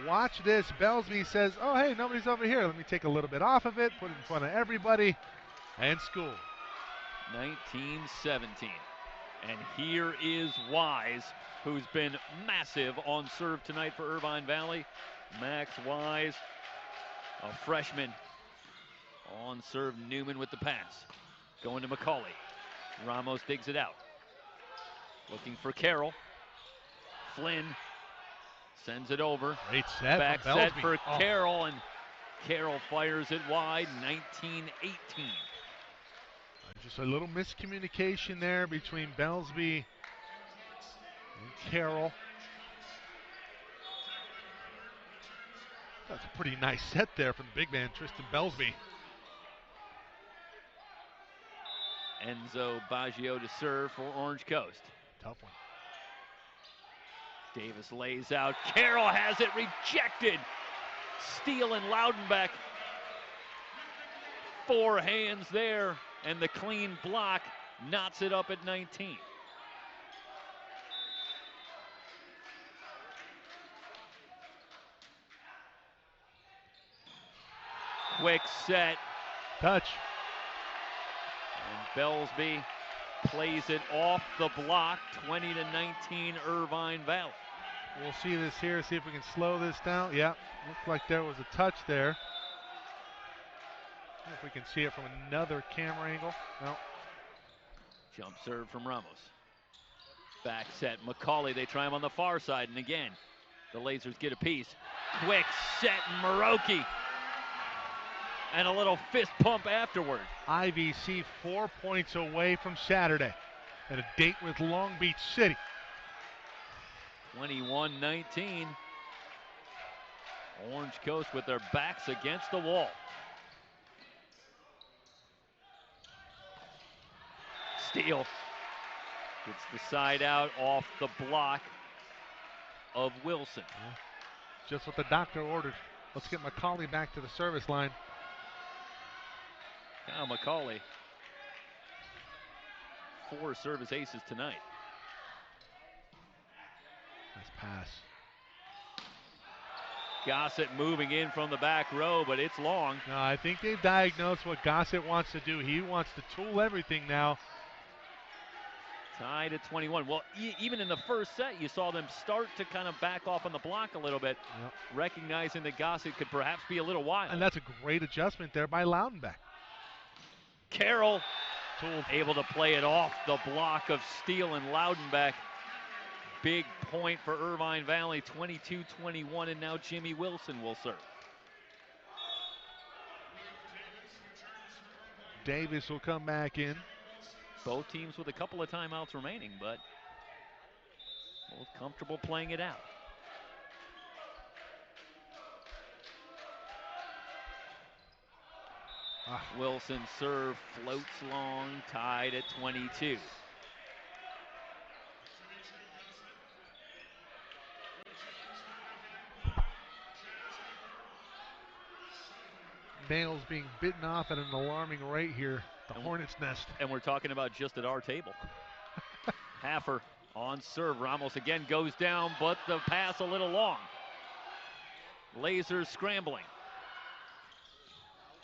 Watch this. Belsby says, oh, hey, nobody's over here. Let me take a little bit off of it, put it in front of everybody, and school. 19-17. And here is Wise, who's been massive on serve tonight for Irvine Valley. Max Wise, a freshman. On serve, Newman with the pass. Going to McCauley. Ramos digs it out. Looking for Carroll. Flynn sends it over. Great set. Back set for Carroll, and Carroll fires it wide, 19-18. Just a little miscommunication there between Belsby And Carroll. That's a pretty nice set there from the big man, Tristan Belsby. Enzo Baggio to serve for Orange Coast. Tough one. Davis lays out. Carroll has it rejected. Steele and Loudenbeck. 4 hands there, and the clean block knots it up at 19. Quick set. Touch. And Belsby plays it off the block, 20-19 Irvine Valley. We'll see this here, see if we can slow this down. Yeah, looked like there was a touch there. See if we can see it from another camera angle. No. Jump serve from Ramos. Back set, McCauley, they try him on the far side, and again, the Lasers get a piece. Quick set, Maroki. And a little fist pump afterward. IVC 4 points away from Saturday and a date with Long Beach City. 21-19. Orange Coast with their backs against the wall. Steele gets the side out off the block of Wilson. Just what the doctor ordered. Let's get McCauley back to the service line. Now McCauley, 4 service aces tonight. Nice pass. Gossett moving in from the back row, but it's long. No, I think they've diagnosed what Gossett wants to do. He wants to tool everything now. Tied at 21. Well, even in the first set, you saw them start to kind of back off on the block a little bit, recognizing that Gossett could perhaps be a little wild. And that's a great adjustment there by Loudenbeck. Carroll able to play it off the block of Steele and Loudenbeck. Big point for Irvine Valley, 22-21, and now Jimmy Wilson will serve. Davis will come back in. Both teams with a couple of timeouts remaining, but both comfortable playing it out. Wilson serve floats long, tied at 22. Males being bitten off at an alarming rate here. The Hornets' nest. And we're talking about just at our table. Haffer on serve. Ramos again goes down, but the pass a little long. Lasers scrambling.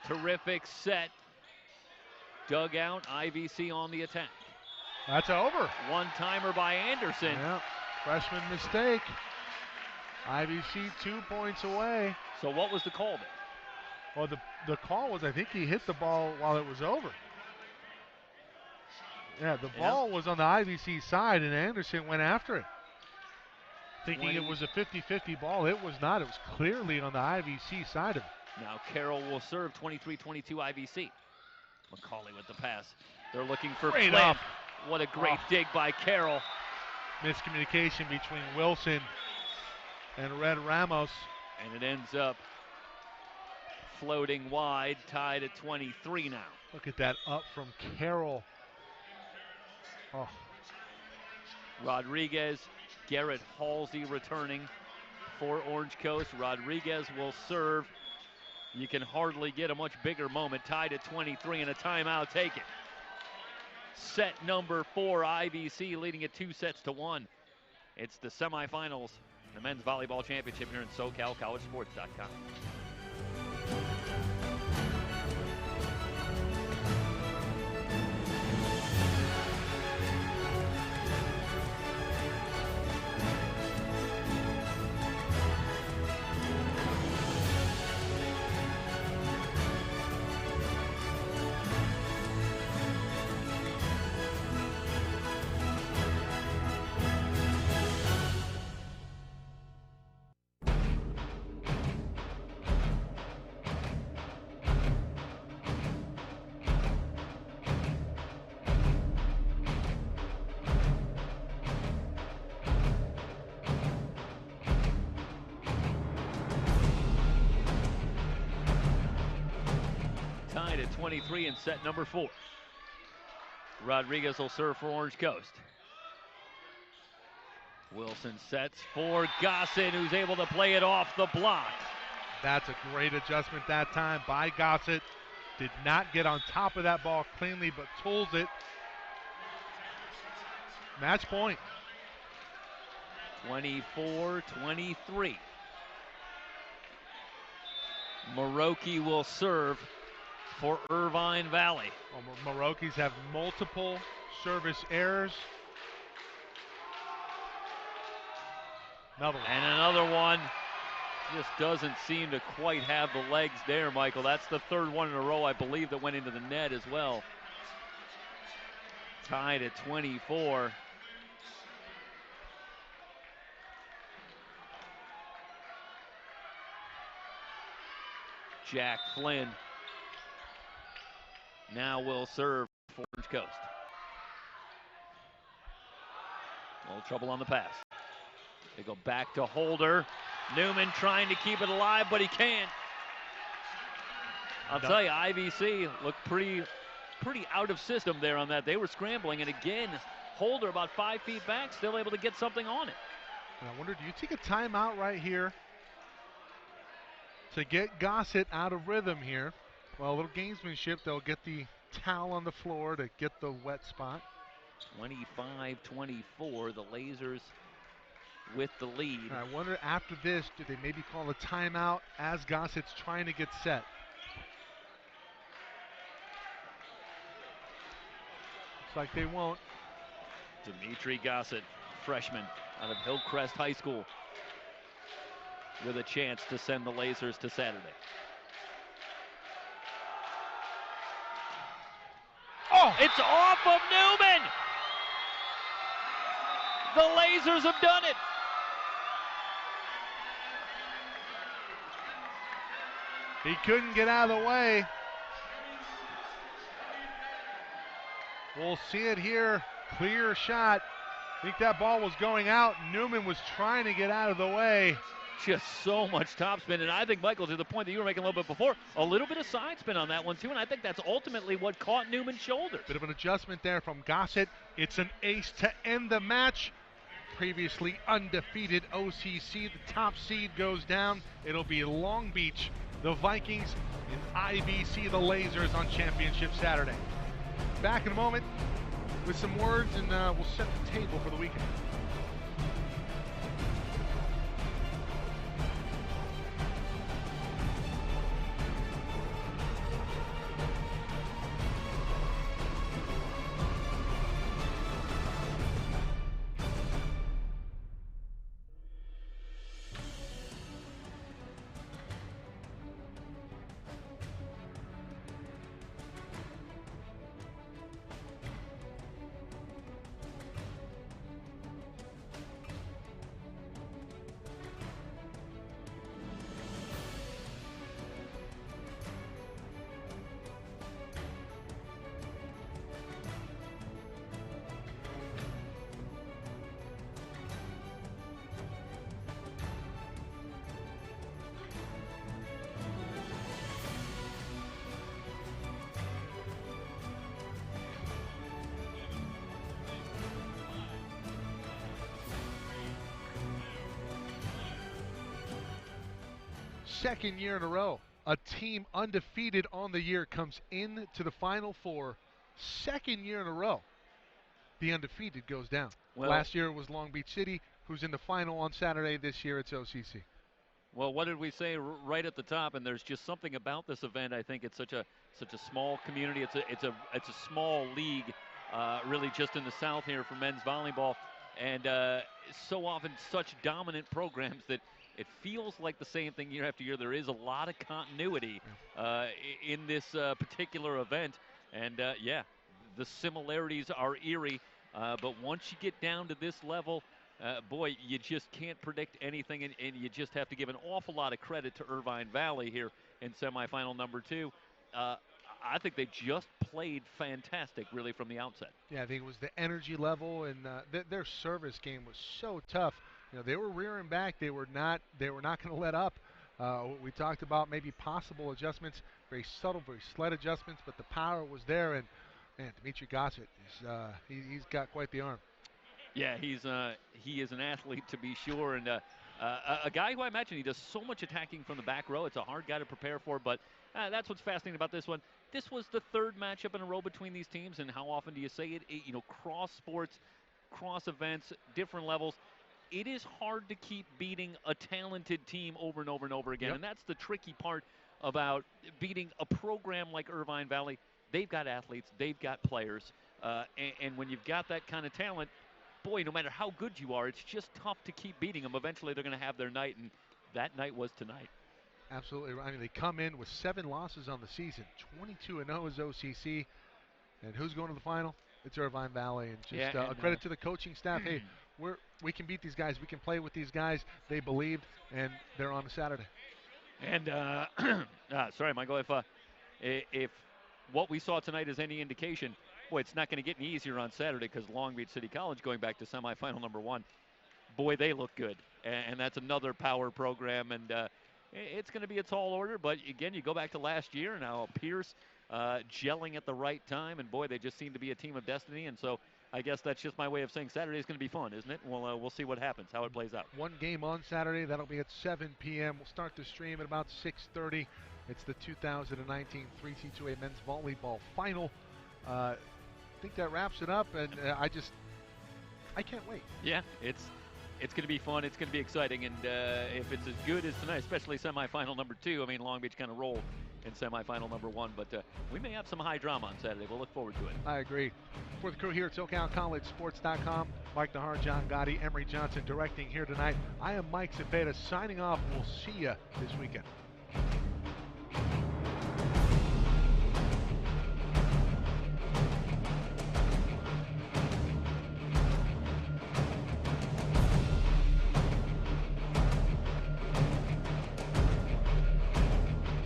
Terrific set. Dugout, IVC on the attack. That's over. One-timer by Anderson. Yeah, freshman mistake. IVC 2 points away. So what was the call then? Well, the call was, I think he hit the ball while it was over. Yeah, the ball was on the IVC side, and Anderson went after it. Thinking it was a 50-50 ball. It was not. It was clearly on the IVC side of it. Now Carroll will serve 23-22 IVC. McCauley with the pass. They're looking for Straight Flynn. up. What a great dig by Carroll. Miscommunication between Wilson and Red Ramos. And it ends up floating wide, tied at 23 now. Look at that up from Carroll. Oh. Rodriguez, Garrett Halsey returning for Orange Coast. Rodriguez will serve. You can hardly get a much bigger moment. Tied at 23 and a timeout taken. Set number 4, IVC leading it 2-1. It's the semifinals, the men's volleyball championship here in SoCal, collegesports.com. Tied at 23 in set number 4. Rodriguez will serve for Orange Coast. Wilson sets for Gossett, who's able to play it off the block. That's a great adjustment that time by Gossett. Did not get on top of that ball cleanly, but tools it. Match point. 24-23. Maroki will serve for Irvine Valley. Well, Marokis have multiple service errors. Another one. And another one. Just doesn't seem to quite have the legs there, Michael. That's the third one in a row, I believe, that went into the net as well. Tied at 24. Jack Flynn now will serve for Orange Coast. A little trouble on the pass. They go back to Holder. Newman trying to keep it alive, but he can't. I'll tell you, IVC looked pretty out of system there on that. They were scrambling, and again, Holder about 5 feet back, still able to get something on it. And I wonder, do you take a timeout right here to get Gossett out of rhythm here? Well, a little gamesmanship. They'll get the towel on the floor to get the wet spot. 25-24, the Lasers with the lead. And I wonder after this, do they maybe call a timeout as Gossett's trying to get set? Looks like they won't. Dimitri Gossett, freshman out of Hillcrest High School, with a chance to send the Lasers to Saturday. Oh! It's off of Newman! The Lasers have done it! He couldn't get out of the way. We'll see it here. Clear shot. I think that ball was going out. Newman was trying to get out of the way. Just so much topspin, and I think, Michael, to the point that you were making a little bit before, a little bit of side spin on that one too, and I think that's ultimately what caught Newman's shoulder. Bit of an adjustment there from Gossett. It's an ace to end the match. Previously undefeated OCC, the top seed goes down. It'll be Long Beach, the Vikings, and IVC, the Lasers, on Championship Saturday. Back in a moment with some words, and we'll set the table for the weekend. Second year in a row, a team undefeated on the year comes into the Final Four. Second year in a row, the undefeated goes down. Well, last year it was Long Beach City, who's in the final on Saturday. This year it's OCC. Well, what did we say right at the top? And there's just something about this event. I think it's such a small community. It's a small league, really, just in the South here for men's volleyball, and so often such dominant programs that it feels like the same thing year after year. There is a lot of continuity in this particular event, and yeah, the similarities are eerie. But once you get down to this level, boy, you just can't predict anything, and you just have to give an awful lot of credit to Irvine Valley here in semifinal number 2. I think they just played fantastic, really, from the outset. Yeah, I think it was the energy level, and their service game was so tough. You know, they were rearing back. They were not going to let up. We talked about maybe possible adjustments, very subtle, very slight adjustments, but the power was there. And man, Dimitri Gossett, he's got quite the arm. Yeah, he is an athlete to be sure, and a guy who I imagine he does so much attacking from the back row. It's a hard guy to prepare for, but that's what's fascinating about this one. This was the third matchup in a row between these teams, and how often do you say it? Cross sports, cross events, different levels. It is hard to keep beating a talented team over and over and over again, Yep. and that's the tricky part about beating a program like Irvine Valley. They've got athletes, they've got players, and when you've got that kind of talent, boy, no matter how good you are, it's just tough to keep beating them. Eventually, they're going to have their night, and that night was tonight. Absolutely right. I mean, they come in with 7 losses on the season. 22-0 is OCC. And who's going to the final? It's Irvine Valley. And just a credit to the coaching staff. Hey, we can beat these guys. We can play with these guys. They believed, and they're on a Saturday. And, sorry, Michael, if what we saw tonight is any indication, boy, it's not going to get any easier on Saturday because Long Beach City College going back to semifinal number 1. Boy, they look good. And that's another power program. And it's going to be a tall order. But, again, you go back to last year. Now Pierce gelling at the right time. And, boy, they just seem to be a team of destiny. And so I guess that's just my way of saying Saturday is going to be fun, isn't it? We'll see what happens, how it plays out. One game on Saturday. That'll be at 7 p.m. We'll start the stream at about 6:30. It's the 2019 3C2A Men's Volleyball Final. I think that wraps it up, and I can't wait. Yeah, it's going to be fun. It's going to be exciting, and if it's as good as tonight, especially semifinal number 2, I mean, Long Beach kind of rolled in semifinal number 1, but we may have some high drama on Saturday. We'll look forward to it. I agree. For the crew here at SoCalCollegeSports.com, Mike Nahar, John Gotti, Emery Johnson directing here tonight. I am Mike Cepeda signing off. We'll see you this weekend.